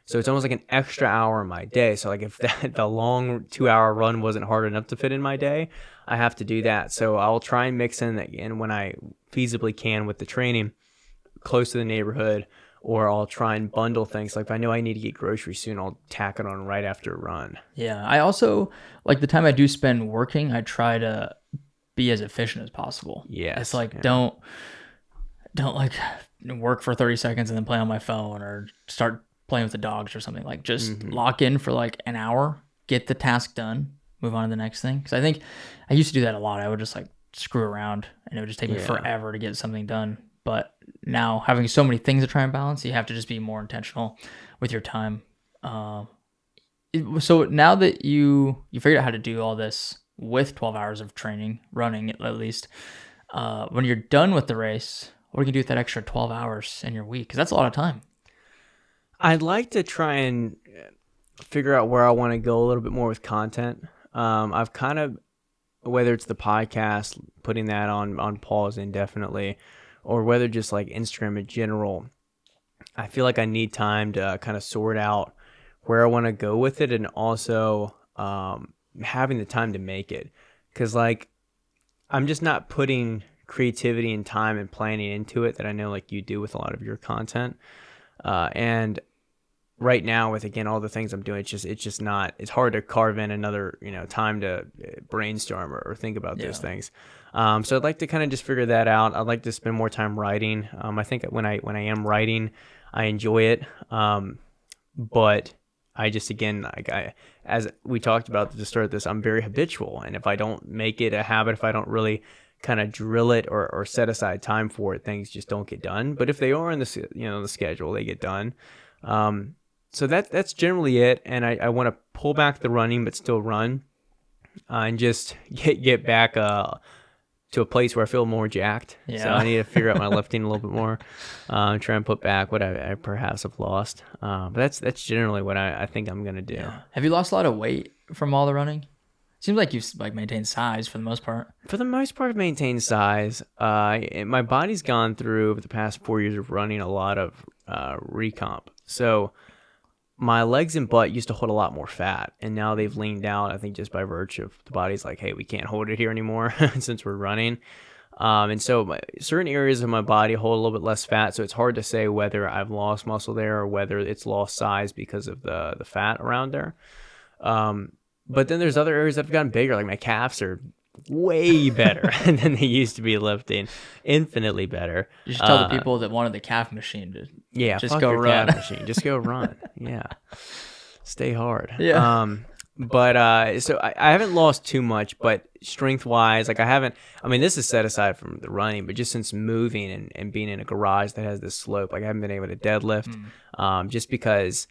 So it's almost like an extra hour in my day. So like if the long 2-hour run wasn't hard enough to fit in my day, I have to do that. So I'll try and mix in again when I feasibly can with the training close to the neighborhood, or I'll try and bundle things. Like if I know I need to get groceries soon, I'll tack it on right after a run. Yeah. I also, like the time I do spend working, I try to be as efficient as possible. Yeah. It's like, don't like work for 30 seconds and then play on my phone or start playing with the dogs or something. Like just lock in for like an hour, get the task done, move on to the next thing. Because I think I used to do that a lot. I would just like screw around, and it would just take me forever to get something done. But now having so many things to try and balance, you have to just be more intentional with your time. So now that you figured out how to do all this with 12 hours of training, running at least, when you're done with the race, what are you going to do with that extra 12 hours in your week? Because that's a lot of time. I'd like to try and figure out where I want to go a little bit more with content. I've kind of, whether it's the podcast, putting that on pause indefinitely, or whether just like Instagram in general, I feel like I need time to kind of sort out where I want to go with it, and also having the time to make it. Because like I'm just not putting creativity and time and planning into it that I know like you do with a lot of your content. And right now with, again, all the things I'm doing, it's hard to carve in another, time to brainstorm or think about those things. So I'd like to kind of just figure that out. I'd like to spend more time writing. I think when I am writing, I enjoy it. But I just, again, as we talked about at the start of this, I'm very habitual. And if I don't make it a habit, if I don't really kind of drill it or set aside time for it, things just don't get done. But if they are in the schedule, they get done. So that's generally it. And I want to pull back the running, but still run, and just get back to a place where I feel more jacked. Yeah. So I need to figure out my lifting a little bit more, try and put back what I perhaps have lost. But that's generally what I think I'm gonna do. Yeah. Have you lost a lot of weight from all the running? Seems like you've maintained size for the most part. For the most part, I've maintained size. My body's gone through, over the past 4 years of running, a lot of recomp. So my legs and butt used to hold a lot more fat, and now they've leaned out, I think just by virtue of the body's like, hey, we can't hold it here anymore since we're running. And so certain areas of my body hold a little bit less fat, so it's hard to say whether I've lost muscle there or whether it's lost size because of the fat around there. But then there's other areas that have gotten bigger, like my calves are way better than they used to be lifting, infinitely better. You should tell the people that wanted the calf machine to just fuck go your run. calf machine. Just go run. Yeah, stay hard. Yeah. So I haven't lost too much, but strength wise, like this is set aside from the running, but just since moving and being in a garage that has this slope, like I haven't been able to deadlift, just because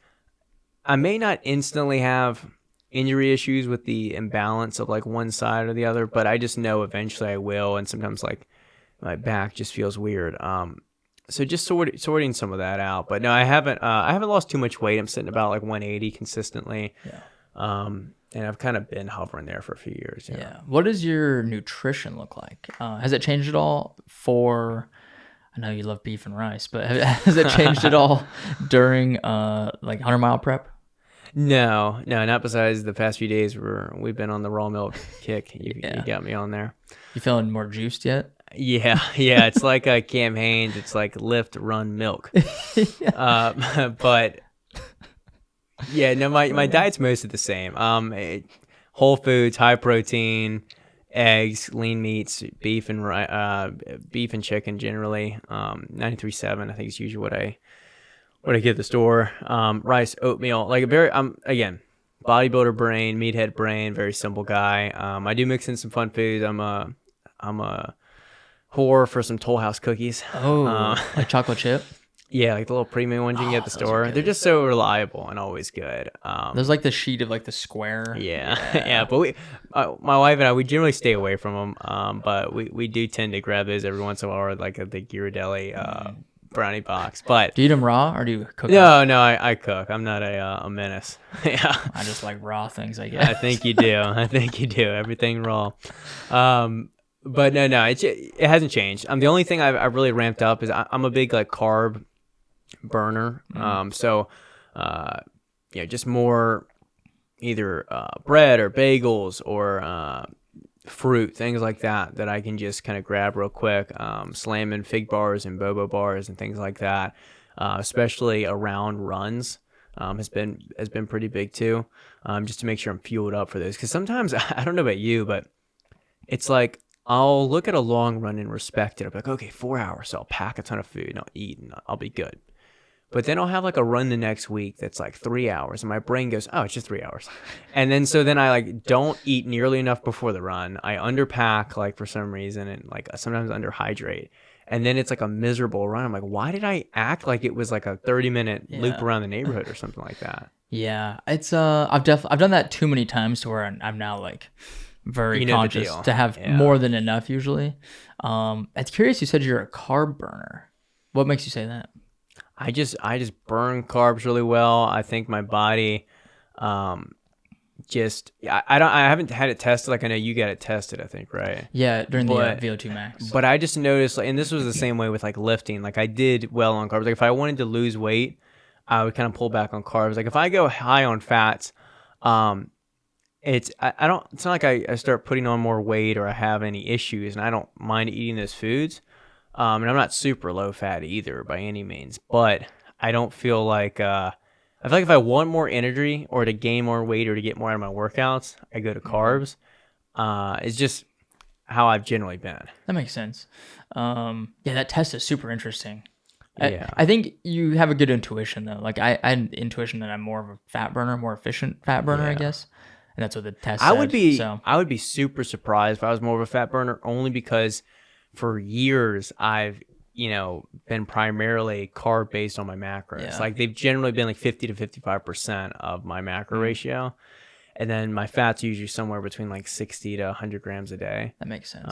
I may not instantly have injury issues with the imbalance of like one side or the other, but I just know eventually I will. And sometimes like my back just feels weird. So just sorting some of that out, but no, I haven't lost too much weight. I'm sitting about like 180 consistently. Yeah. And I've kind of been hovering there for a few years. Yeah. What does your nutrition look like? Has it changed at all I know you love beef and rice, but has it changed at all during like 100-mile prep? No, not besides the past few days where we've been on the raw milk kick. You got me on there. You feeling more juiced yet? Yeah. It's like Cam Hanes. It's like lift, run, milk. But yeah, no, my diet's mostly the same. Whole foods, high protein, eggs, lean meats, beef and chicken generally. 93.7, I think is usually what I get at the store. Rice, oatmeal, like again, bodybuilder brain, meathead brain, very simple guy. I do mix in some fun foods. I'm a whore for some Toll House cookies. Like chocolate chip? Yeah, like the little premium ones you can get at the store. They're just so reliable and always good. There's like the sheet of like the square. Yeah. But my wife and I, we generally stay away from them. But we do tend to grab those every once in a while, or like the Ghirardelli brownie box. But do you eat them raw or do you cook them? No, I cook. I'm not a menace. Yeah, I just like raw things, I guess. I think you do. Everything raw. But no, it hasn't changed. The only thing I've really ramped up is I'm a big like carb burner. Just more either bread or bagels or fruit, things like that I can just kind of grab real quick. Slamming fig bars and boba bars and things like that, especially around runs, has been pretty big too, just to make sure I'm fueled up for those. Because sometimes, I don't know about you, but it's like I'll look at a long run and respect it. I'll be like, okay, 4 hours, so I'll pack a ton of food and I'll eat and I'll be good. But then I'll have like a run the next week that's like 3 hours, and my brain goes, oh, it's just 3 hours. And then I like don't eat nearly enough before the run. I underpack like for some reason, and like sometimes underhydrate. and then it's like a miserable run. I'm like, why did I act like it was like a 30-minute loop around the neighborhood or something like that? Yeah, it's I've done that too many times to where I'm now like very conscious to have more than enough usually. It's curious. You said you're a carb burner. What makes you say that? I just burn carbs really well. I think my body, I haven't had it tested. Like I know you got it tested, I think, right? Yeah, during the VO2 max. But I just noticed, like, and this was the same way with like lifting. Like I did well on carbs. Like if I wanted to lose weight, I would kind of pull back on carbs. Like if I go high on fats, it's not like I start putting on more weight or I have any issues, and I don't mind eating those foods. And I'm not super low fat either by any means, but I don't feel like I feel like if I want more energy or to gain more weight or to get more out of my workouts, I go to carbs. It's just how I've generally been. That makes sense. Yeah, that test is super interesting. Yeah. I think you have a good intuition though. Like I had intuition that I'm more of a fat burner, more efficient fat burner, I guess. And that's what the test said. I would be super surprised if I was more of a fat burner, only because for years I've, been primarily carb based on my macros. Yeah. Like they've generally been like 50 to 55% of my macro ratio. And then my fat's usually somewhere between like 60 to 100 grams a day. That makes sense.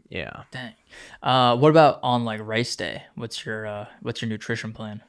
Yeah. Dang. What about on like race day? What's your nutrition plan?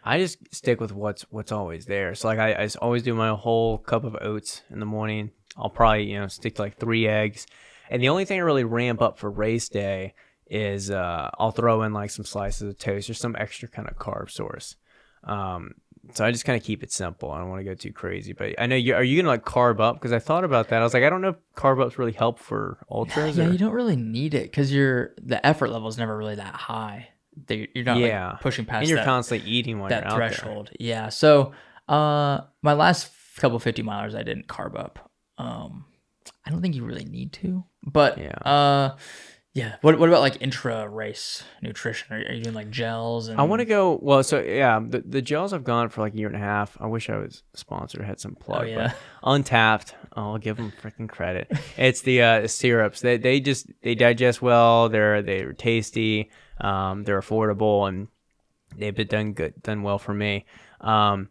I just stick with what's always there. So like I always do my whole cup of oats in the morning. I'll probably stick to like 3 eggs, and the only thing I really ramp up for race day is I'll throw in like some slices of toast or some extra kind of carb source. So I just kind of keep it simple. I don't want to go too crazy, but I know are you gonna like carb up? Because I thought about that. I was like, I don't know if carb ups really help for ultras. Yeah, you don't really need it because the effort level is never really that high. You're not like pushing past. And you're constantly eating while you're out threshold. There. Yeah. So my last couple 50 milers, I didn't carb up. I don't think you really need to, but yeah. What about like intra race nutrition? Are you doing like gels? I want to go. Well, so yeah, the gels I've gone for like a year and a half. I wish I was sponsored, had some plug. But Untapped. I'll give them freaking credit. It's the syrups. They digest well. They're tasty. They're affordable, and they've done well for me. But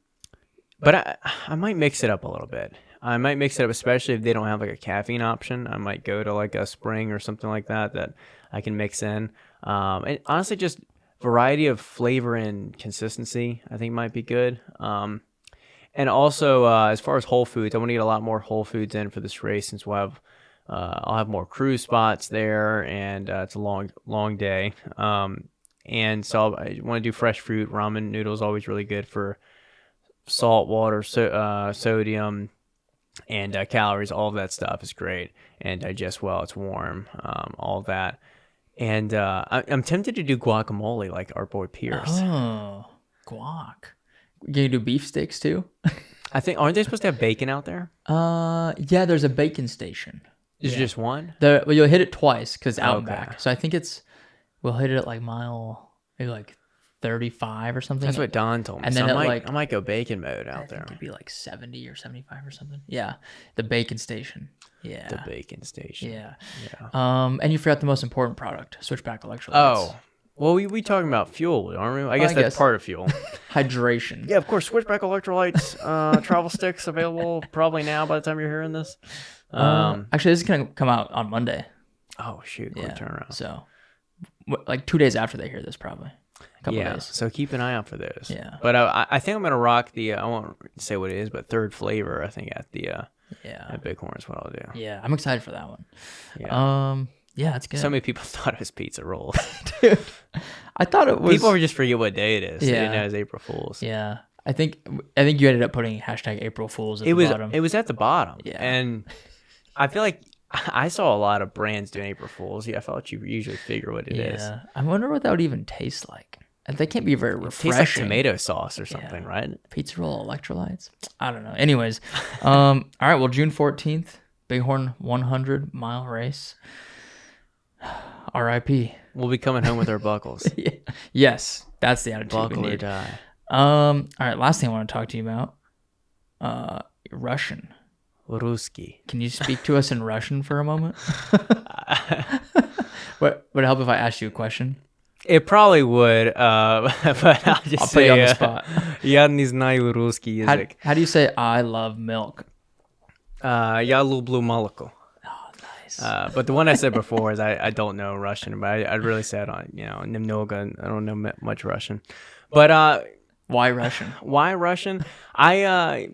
I might mix it up a little bit. I might mix it up, especially if they don't have like a caffeine option. I might go to like a Spring or something like that I can mix in. And honestly, just variety of flavor and consistency, I think might be good. And also, as far as whole foods, I want to get a lot more whole foods in for this race, since I'll have more cruise spots there, and it's a long day. And so I want to do fresh fruit. Ramen noodles always really good for salt, water, sodium, and calories. All of that stuff is great and digests well. It's warm, all of that. And I'm tempted to do guacamole like our boy Pierce. Oh, guac. You do beef sticks too? I think, aren't they supposed to have bacon out there? Yeah, there's a bacon station. Is it just one? Well, you'll hit it twice because out and back. So I think we'll hit it at like maybe like 35 or something. That's what Don told me. And so then I might go bacon mode out there. It'd be like 70 or 75 or something. Yeah, the bacon station. Yeah, the bacon station. Yeah. And you forgot the most important product: Switchback Electrolytes. Oh, well, we talking about fuel, aren't we? I guess that's part of fuel. Hydration. Yeah, of course. Switchback Electrolytes travel sticks available probably now by the time you're hearing this. Actually, this is gonna come out on Monday. Oh shoot! Quick turnaround. So, like 2 days after they hear this, probably. A couple days. So keep an eye out for those. Yeah. But I think I'm gonna rock I won't say what it is, but third flavor. I think at the at Bighorn is what I'll do. Yeah, I'm excited for that one. Yeah. Yeah, it's good. So many people thought it was pizza rolls. Dude, I thought it was. People just forget what day it is. Yeah. They didn't know it was April Fool's. Yeah. I think you ended up putting hashtag April Fools at the bottom. It was at the bottom. Yeah. And I feel like I saw a lot of brands doing April Fools. Yeah, I felt you usually figure what it is. Yeah. I wonder what that would even taste like. They can't be very refreshing. It tastes like tomato sauce or something, right? Pizza roll electrolytes. I don't know. Anyways, all right. Well, June 14th, Bighorn 100-mile race. R.I.P. We'll be coming home with our buckles. Yes, that's the attitude. Buckle we need. or die. All right. Last thing I want to talk to you about. Russian. Ruski. Can you speak to us in Russian for a moment? Would it help if I asked you a question? It probably would, but I'll just I'll say, put you on the spot. Я не знаю русский язык. How do you say I love milk? Я люблю молоко. Oh, nice. But the one I said before is I don't know Russian, but I'd really say I don't, немного, I don't know much Russian. But Why Russian? why Russian? If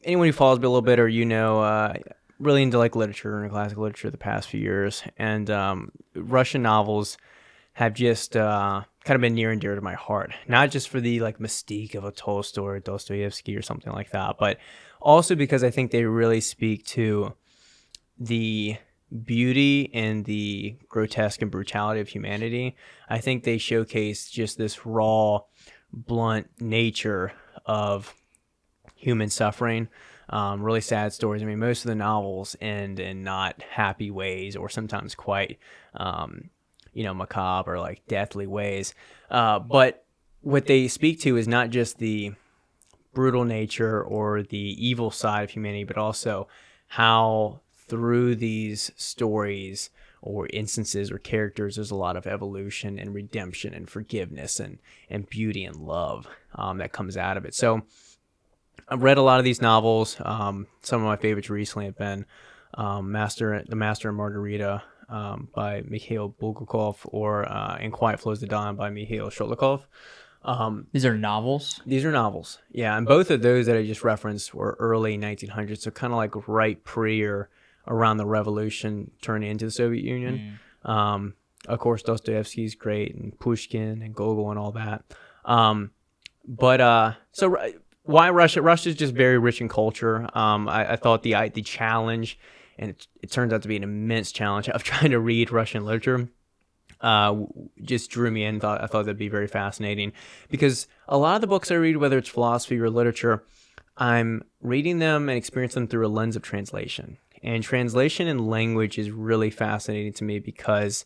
anyone who follows me a little bit, or really into like literature and classic literature the past few years, and Russian novels have just kind of been near and dear to my heart. Not just for the like mystique of a Tolstoy or Dostoevsky or something like that, but also because I think they really speak to the beauty and the grotesque and brutality of humanity. I think they showcase just this raw, blunt nature of human suffering. Really sad stories. I mean, most of the novels end in not happy ways, or sometimes quite macabre or like deathly ways. But what they speak to is not just the brutal nature or the evil side of humanity, but also how through these stories or instances or characters, there's a lot of evolution and redemption and forgiveness and beauty and love that comes out of it. So I've read a lot of these novels. Some of my favorites recently have been The Master and Margarita by Mikhail Bulgakov, or In Quiet Flows the Dawn by Mikhail Sholokhov. These are novels? These are novels, yeah. And both of those that I just referenced were early 1900s, so kind of like right pre or around the revolution turning into the Soviet Union. Of course, Dostoevsky's great, and Pushkin and Gogol and all that. So why Russia? Russia is just very rich in culture. I thought the challenge, and it turns out to be an immense challenge of trying to read Russian literature, just drew me in. I thought that'd be very fascinating, because a lot of the books I read, whether it's philosophy or literature, I'm reading them and experiencing them through a lens of translation. And translation in language is really fascinating to me, because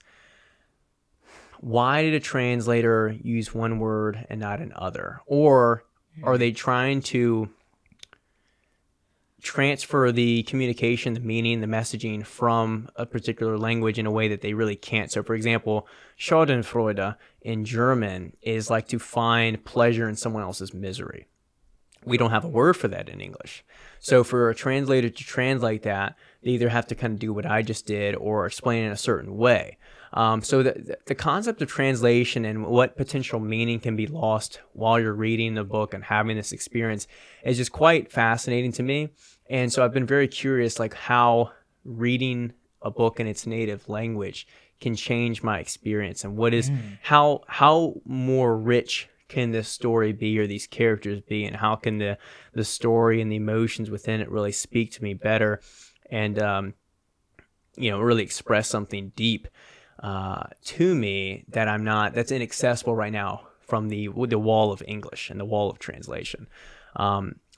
why did a translator use one word and not another? Or are they trying to transfer the communication, the meaning, the messaging from a particular language in a way that they really can't? So, for example, Schadenfreude in German is like to find pleasure in someone else's misery. We don't have a word for that in English. So for a translator to translate that, they either have to kind of do what I just did or explain it in a certain way. So the concept of translation and what potential meaning can be lost while you're reading the book and having this experience is just quite fascinating to me. And so I've been very curious, like how reading a book in its native language can change my experience, and what is how more rich can this story be, or these characters be, and how can the story and the emotions within it really speak to me better, and really express something deep to me that's inaccessible right now from the wall of English and the wall of translation.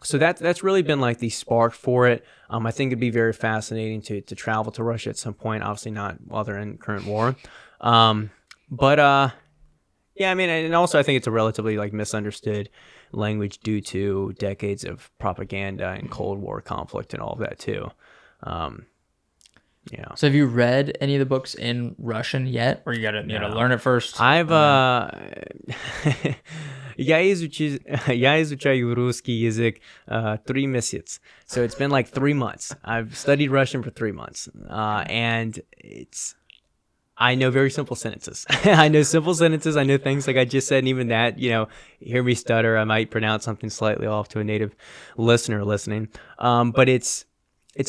So that's really been like the spark for it. I think it'd be very fascinating to travel to Russia at some point. Obviously not while they're in current war, yeah, I mean, and also I think it's a relatively like misunderstood language due to decades of propaganda and Cold War conflict and all of that too. Yeah. So have you read any of the books in Russian yet, or you gotta learn it first? Я изучаю русский язык 3 месяца. So it's been like 3 months. I've studied Russian for 3 months, and I know very simple sentences. I know simple sentences. I know things like I just said, and even that, hear me stutter, I might pronounce something slightly off to a native listener listening. But it's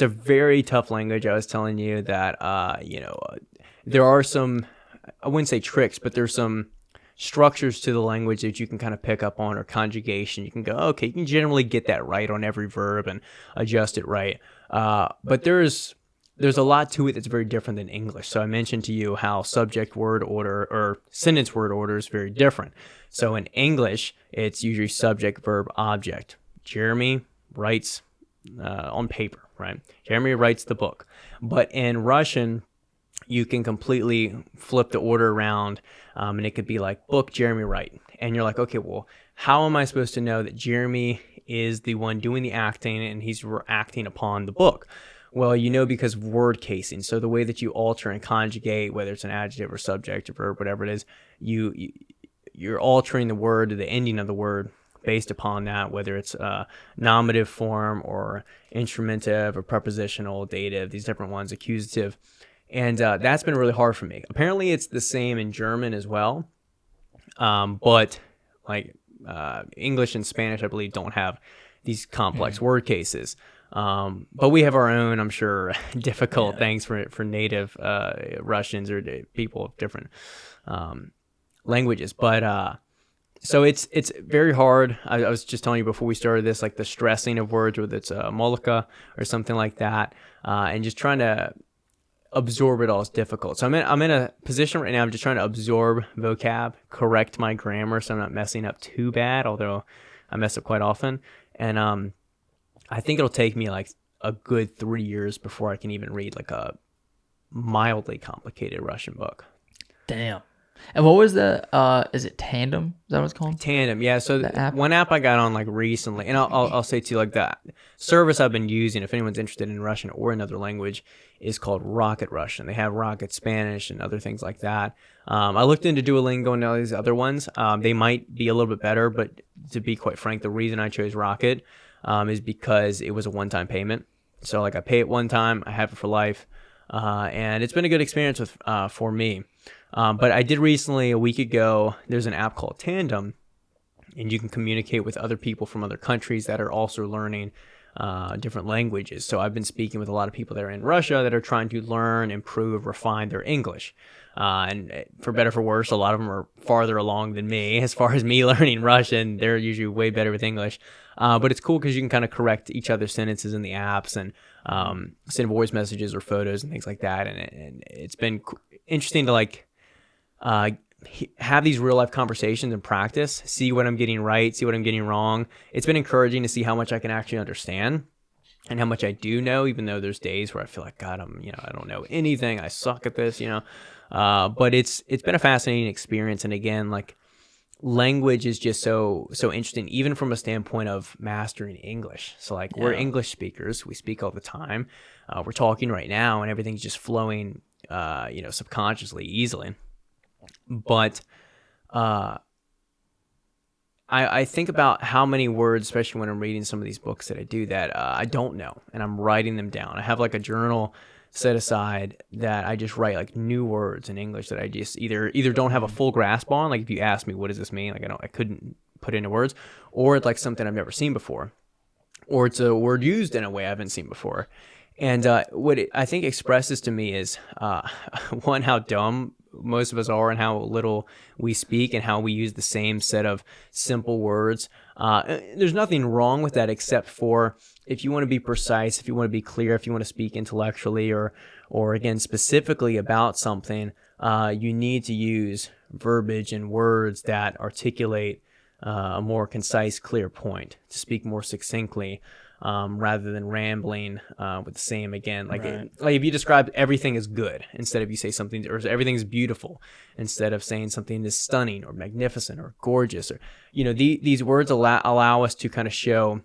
a very tough language. I was telling you that, there are some, I wouldn't say tricks, but there's some structures to the language that you can kind of pick up on, or conjugation. You can go, okay, you can generally get that right on every verb and adjust it right. But there's a lot to it that's very different than English. So I mentioned to you how subject word order or sentence word order is very different. So in English, it's usually subject, verb, object. Jeremy writes on paper, right? Jeremy writes the book. But in Russian, you can completely flip the order around, and it could be like book, Jeremy write. And you're like, okay, well, how am I supposed to know that Jeremy is the one doing the acting and he's acting upon the book? Well, because of word casing. So the way that you alter and conjugate, whether it's an adjective or subject or verb, whatever it is, you're altering the word, the ending of the word, based upon that, whether it's nominative form or instrumentive or prepositional, dative, these different ones, accusative. And that's been really hard for me. Apparently it's the same in German as well. But like English and Spanish, I believe, don't have these complex word cases. But we have our own, I'm sure, difficult things for native Russians or people of different languages. But so it's very hard. I was just telling you before we started this, like the stressing of words, whether it's molika or something like that, and just trying to absorb it all is difficult. So I'm in a position right now. I'm just trying to absorb vocab, correct my grammar, so I'm not messing up too bad. Although I mess up quite often, and I think it'll take me like a good 3 years before I can even read like a mildly complicated Russian book. Damn. And what was the, is it Tandem? Is that what it's called? Tandem, yeah. So app? one app I got on like recently, and I'll say to you like that service I've been using, if anyone's interested in Russian or another language, is called Rocket Russian. They have Rocket Spanish and other things like that. I looked into Duolingo and all these other ones. They might be a little bit better, but to be quite frank, the reason I chose Rocket is because it was a one-time payment. So like I pay it one time, I have it for life, and it's been a good experience for me. But I did recently, a week ago, there's an app called Tandem, and you can communicate with other people from other countries that are also learning different languages. So I've been speaking with a lot of people that are in Russia that are trying to learn, improve, refine their English. And for better or for worse, a lot of them are farther along than me. As far as me learning Russian, they're usually way better with English. But it's cool because you can kind of correct each other's sentences in the apps and send voice messages or photos and things like that. And it's been interesting to like have these real life conversations and practice, see what I'm getting right, see what I'm getting wrong. It's been encouraging to see how much I can actually understand and how much I do know, even though there's days where I feel like, God, I don't know anything. I suck at this, but it's been a fascinating experience. And again, like language is just so interesting, even from a standpoint of mastering English. So like we're English speakers, we speak all the time. We're talking right now and everything's just flowing, subconsciously, easily. But I think about how many words, especially when I'm reading some of these books that I do, that I don't know, and I'm writing them down. I have like a journal set aside that I just write like new words in English that I just either don't have a full grasp on. Like if you ask me, what does this mean? Like I couldn't put into words, or it's like something I've never seen before, or it's a word used in a way I haven't seen before. And what it, I think expresses to me is one, how dumb most of us are and how little we speak and how we use the same set of simple words. There's nothing wrong with that, except for if you want to be precise, if you want to be clear, if you want to speak intellectually or again, specifically about something, you need to use verbiage and words that articulate a more concise, clear point, to speak more succinctly. Rather than rambling with the same again. Like if you describe everything as good instead of you say something, or everything is beautiful instead of saying something is stunning or magnificent or gorgeous, or these words allow us to kind of show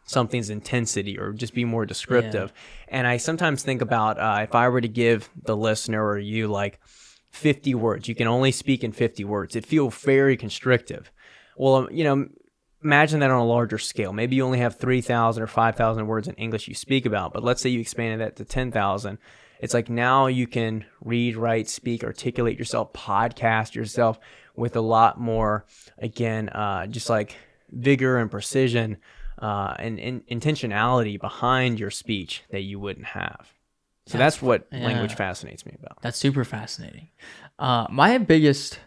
something's intensity or just be more descriptive. And I sometimes think about if I were to give the listener or you like 50 words, you can only speak in 50 words. It feels very constrictive. Well, imagine that on a larger scale. Maybe you only have 3,000 or 5,000 words in English you speak about, but let's say you expanded that to 10,000. It's like now you can read, write, speak, articulate yourself, podcast yourself with a lot more, again, just like vigor and precision and intentionality behind your speech that you wouldn't have. So that's what language fascinates me about. That's super fascinating. My biggest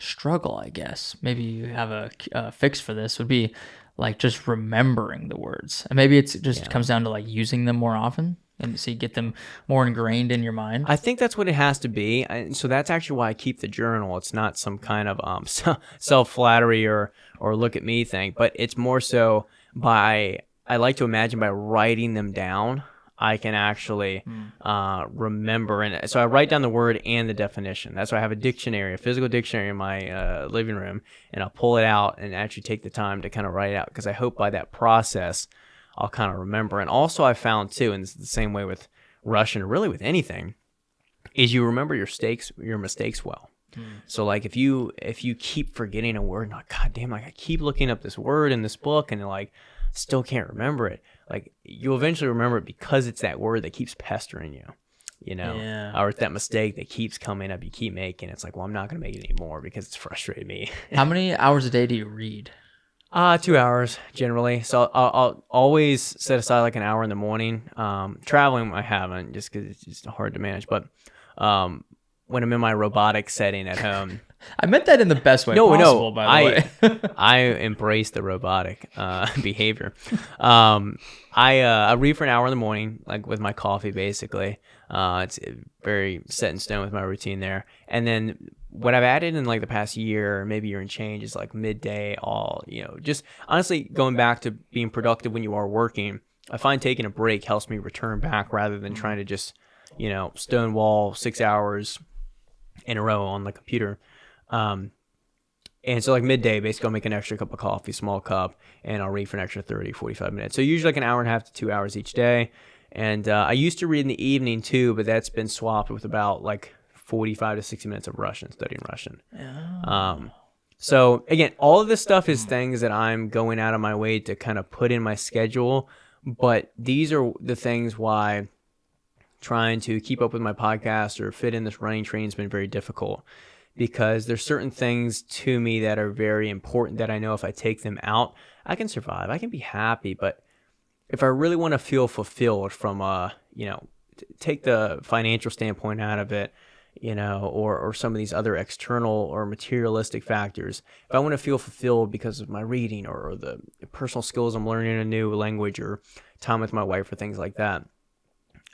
struggle, I guess, maybe you have a fix for this, would be like just remembering the words, and maybe it comes down to like using them more often, and so you get them more ingrained in your mind. I think that's what it has to be, and so that's actually why I keep the journal. It's not some kind of self-flattery or look at me thing, but it's more so I like to imagine by writing them down, I can actually remember. And so I write down the word and the definition. That's why I have a physical dictionary in my living room, and I'll pull it out and actually take the time to kind of write it out, because I hope by that process I'll kind of remember. And also I found too, and it's the same way with Russian or really with anything, is you remember your mistakes well. So like if you keep forgetting a word, like God damn, like I keep looking up this word in this book and like still can't remember it, like you'll eventually remember it because it's that word that keeps pestering you, or it's that mistake that keeps coming up, you keep making. It's like, well, I'm not gonna make it anymore because it's frustrated me. How many hours a day do you read? 2 hours generally. So I'll always set aside like an hour in the morning. Traveling I haven't, just because it's just hard to manage. But when I'm in my robotic setting at home, I meant that in the best way possible. By the way, I embrace the robotic behavior. I read for an hour in the morning, like with my coffee, basically. It's very set in stone with my routine there. And then what I've added in like the past year, maybe year and change, is like midday, just honestly going back to being productive when you are working. I find taking a break helps me return back rather than trying to just, stonewall 6 hours in a row on the computer. And so like midday, basically I'll make an extra cup of coffee, small cup, and I'll read for an extra 30, 45 minutes. So usually like an hour and a half to 2 hours each day. And I used to read in the evening too, but that's been swapped with about like 45 to 60 minutes of studying Russian. So again, all of this stuff is things that I'm going out of my way to kind of put in my schedule, but these are the things why trying to keep up with my podcast or fit in this running training has been very difficult, because there's certain things to me that are very important that I know if I take them out, I can survive, I can be happy. But if I really want to feel fulfilled from take the financial standpoint out of it, or some of these other external or materialistic factors. If I want to feel fulfilled because of my reading or the personal skills I'm learning a new language or time with my wife or things like that,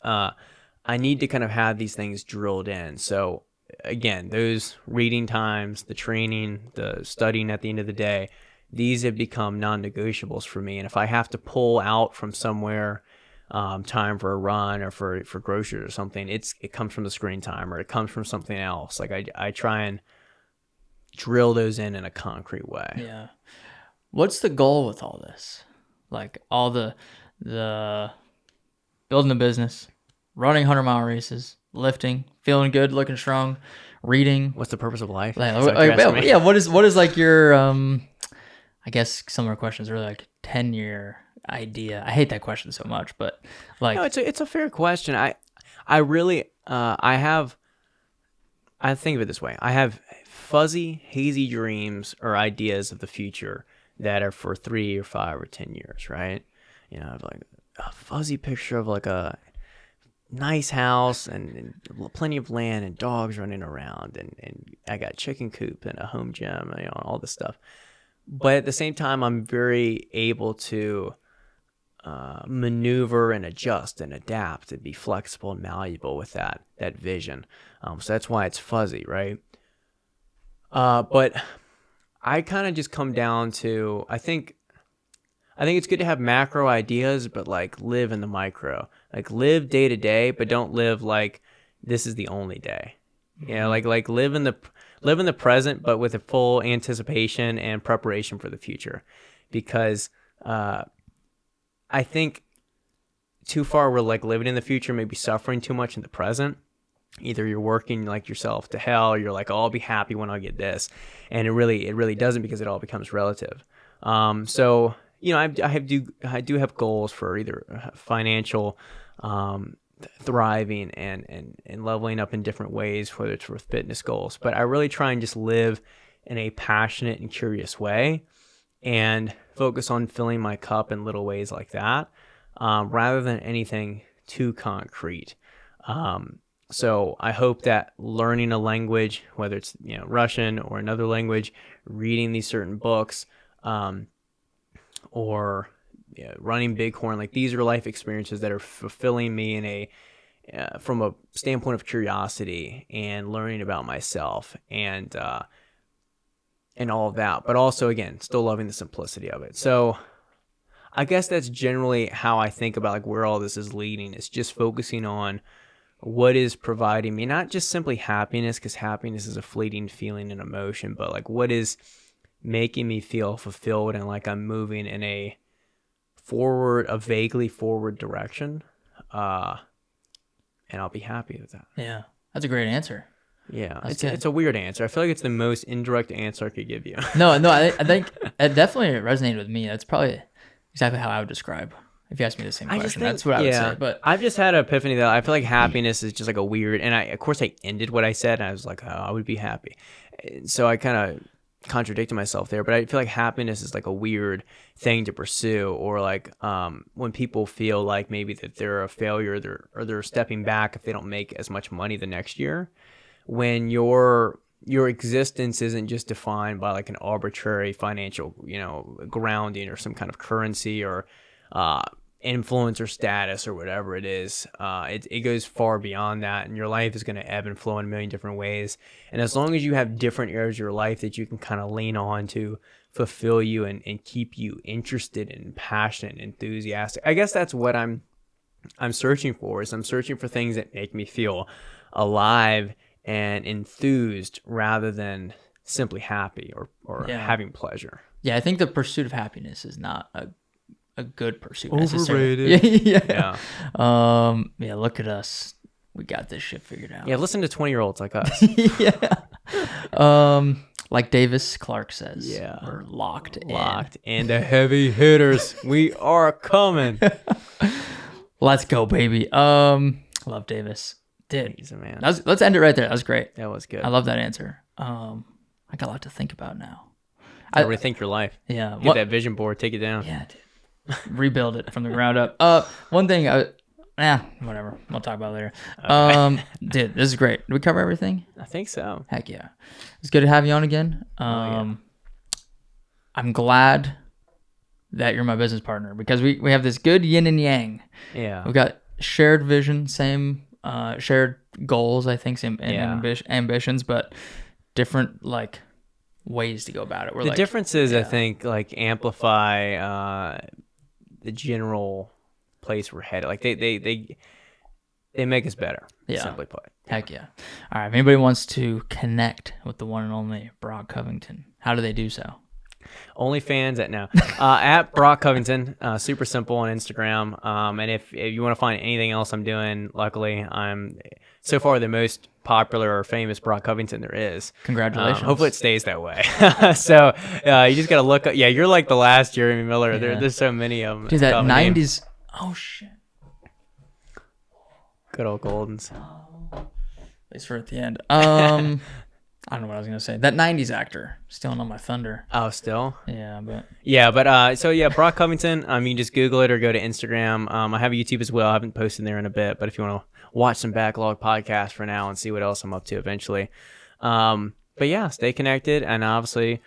I need to kind of have these things drilled in. So again, those reading times, the training, the studying at the end of the day, these have become non-negotiables for me. And if I have to pull out from somewhere, time for a run or for groceries or something, it comes from the screen time or it comes from something else. Like I try and drill those in a concrete way. Yeah. What's the goal with all this? Like all the building a business, running 100-mile races, lifting, feeling good, looking strong, reading. What's the purpose of life? Yeah. What is like your I guess some of our questions are really like 10-year idea. I hate that question so much, but like, no, it's a fair question. I really I think of it this way. I have fuzzy, hazy dreams or ideas of the future that are for 3 or 5 or 10 years, right? I have like a fuzzy picture of like a nice house and plenty of land and dogs running around and I got chicken coop and a home gym, all this stuff. But at the same time, I'm very able to maneuver and adjust and adapt and be flexible and malleable with that vision. So that's why it's fuzzy, right? But I kind of just come down to, I think it's good to have macro ideas, but like live in the micro, like live day to day, but don't live like this is the only day. Like live in the present, but with a full anticipation and preparation for the future, because I think too far we're like living in the future, maybe suffering too much in the present. Either you're working like yourself to hell, or you're like, oh, I'll be happy when I get this, and it really doesn't, because it all becomes relative. So I do have goals for either financial thriving and leveling up in different ways, whether it's with fitness goals. But I really try and just live in a passionate and curious way and focus on filling my cup in little ways like that, rather than anything too concrete. So I hope that learning a language, whether it's Russian or another language, reading these certain books, or running Bighorn, like these are life experiences that are fulfilling me in from a standpoint of curiosity and learning about myself and all of that. But also, again, still loving the simplicity of it. So I guess that's generally how I think about like where all this is leading. It's just focusing on what is providing me not just simply happiness, because happiness is a fleeting feeling and emotion, but like what is making me feel fulfilled and like I'm moving in a a vaguely forward direction, and I'll be happy with that. Yeah, that's a great answer. Yeah, it's a weird answer. I feel like it's the most indirect answer I could give you. No, I think it definitely resonated with me. That's probably exactly how I would describe. If you ask me the same question, that's what I would say. But I've just had an epiphany that I feel like happiness is just like a weird, and of course I ended what I said, and I was like, oh, I would be happy. So I kind of contradicted myself there, but I feel like happiness is like a weird thing to pursue, or like when people feel like maybe that they're a failure, they're stepping back if they don't make as much money the next year, when your existence isn't just defined by like an arbitrary financial, grounding or some kind of currency or influence or status or whatever it is. It goes far beyond that, and your life is going to ebb and flow in a million different ways. And as long as you have different areas of your life that you can kind of lean on to fulfill you and keep you interested and passionate and enthusiastic, I guess that's what I'm searching for. I'm searching for things that make me feel alive and enthused rather than simply happy or having pleasure. Yeah, I think the pursuit of happiness is not a good pursuit. Overrated. Yeah. Yeah, look at us. We got this shit figured out. Yeah, listen to 20-year-olds like us. Yeah. Like Davis Clark says. Yeah. We're locked in. And the heavy hitters. We are coming. Let's go, baby. Love Davis. Dude. He's a man. Let's end it right there. That was great. That was good. I love that answer. I got a lot to think about now. Rethink your life. Yeah. Get that vision board. Take it down. Yeah, dude. Rebuild it from the ground up. One thing, whatever. We'll talk about it later. Dude, this is great. Did we cover everything? I think so. Heck yeah. It's good to have you on again. I'm glad that you're my business partner because we have this good yin and yang. Yeah. We've got shared vision, same shared goals, I think, same ambitions, but different like ways to go about it. The difference is, I think, like amplify the general place we're headed. Like they make us better. Yeah. Simply put. Heck yeah. All right. If anybody wants to connect with the one and only Brock Covington, how do they do so? OnlyFans at Brock Covington. Super simple on Instagram. And if you want to find anything else I'm doing, luckily I'm so far the most popular or famous Brock Covington there is. Congratulations. Hopefully it stays that way. So you just gotta look up. Yeah, you're like the last Jeremy Miller. Yeah. There's so many of them. Dude, that 90s. Oh shit. Good old Goldens. At least for at the end. I don't know what I was gonna say. That 90s actor stealing on my thunder. Oh, still? Yeah, but Brock Covington. You can just Google it or go to Instagram. I have a YouTube as well. I haven't posted there in a bit, but if you want to watch some backlog podcasts for now and see what else I'm up to eventually. But yeah, stay connected and obviously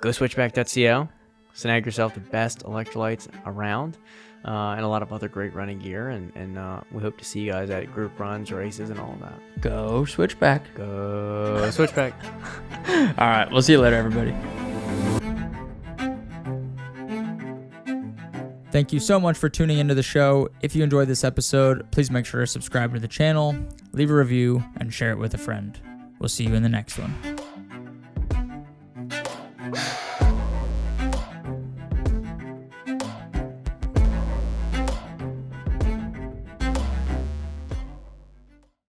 go switchback.co. Snag yourself the best electrolytes around. And a lot of other great running gear, and we hope to see you guys at group runs, races, and all of that. Go Switchback. Go Switchback. All right, we'll see you later, everybody. Thank you so much for tuning into the show. If you enjoyed this episode, please make sure to subscribe to the channel, leave a review, and share it with a friend. We'll see you in the next one.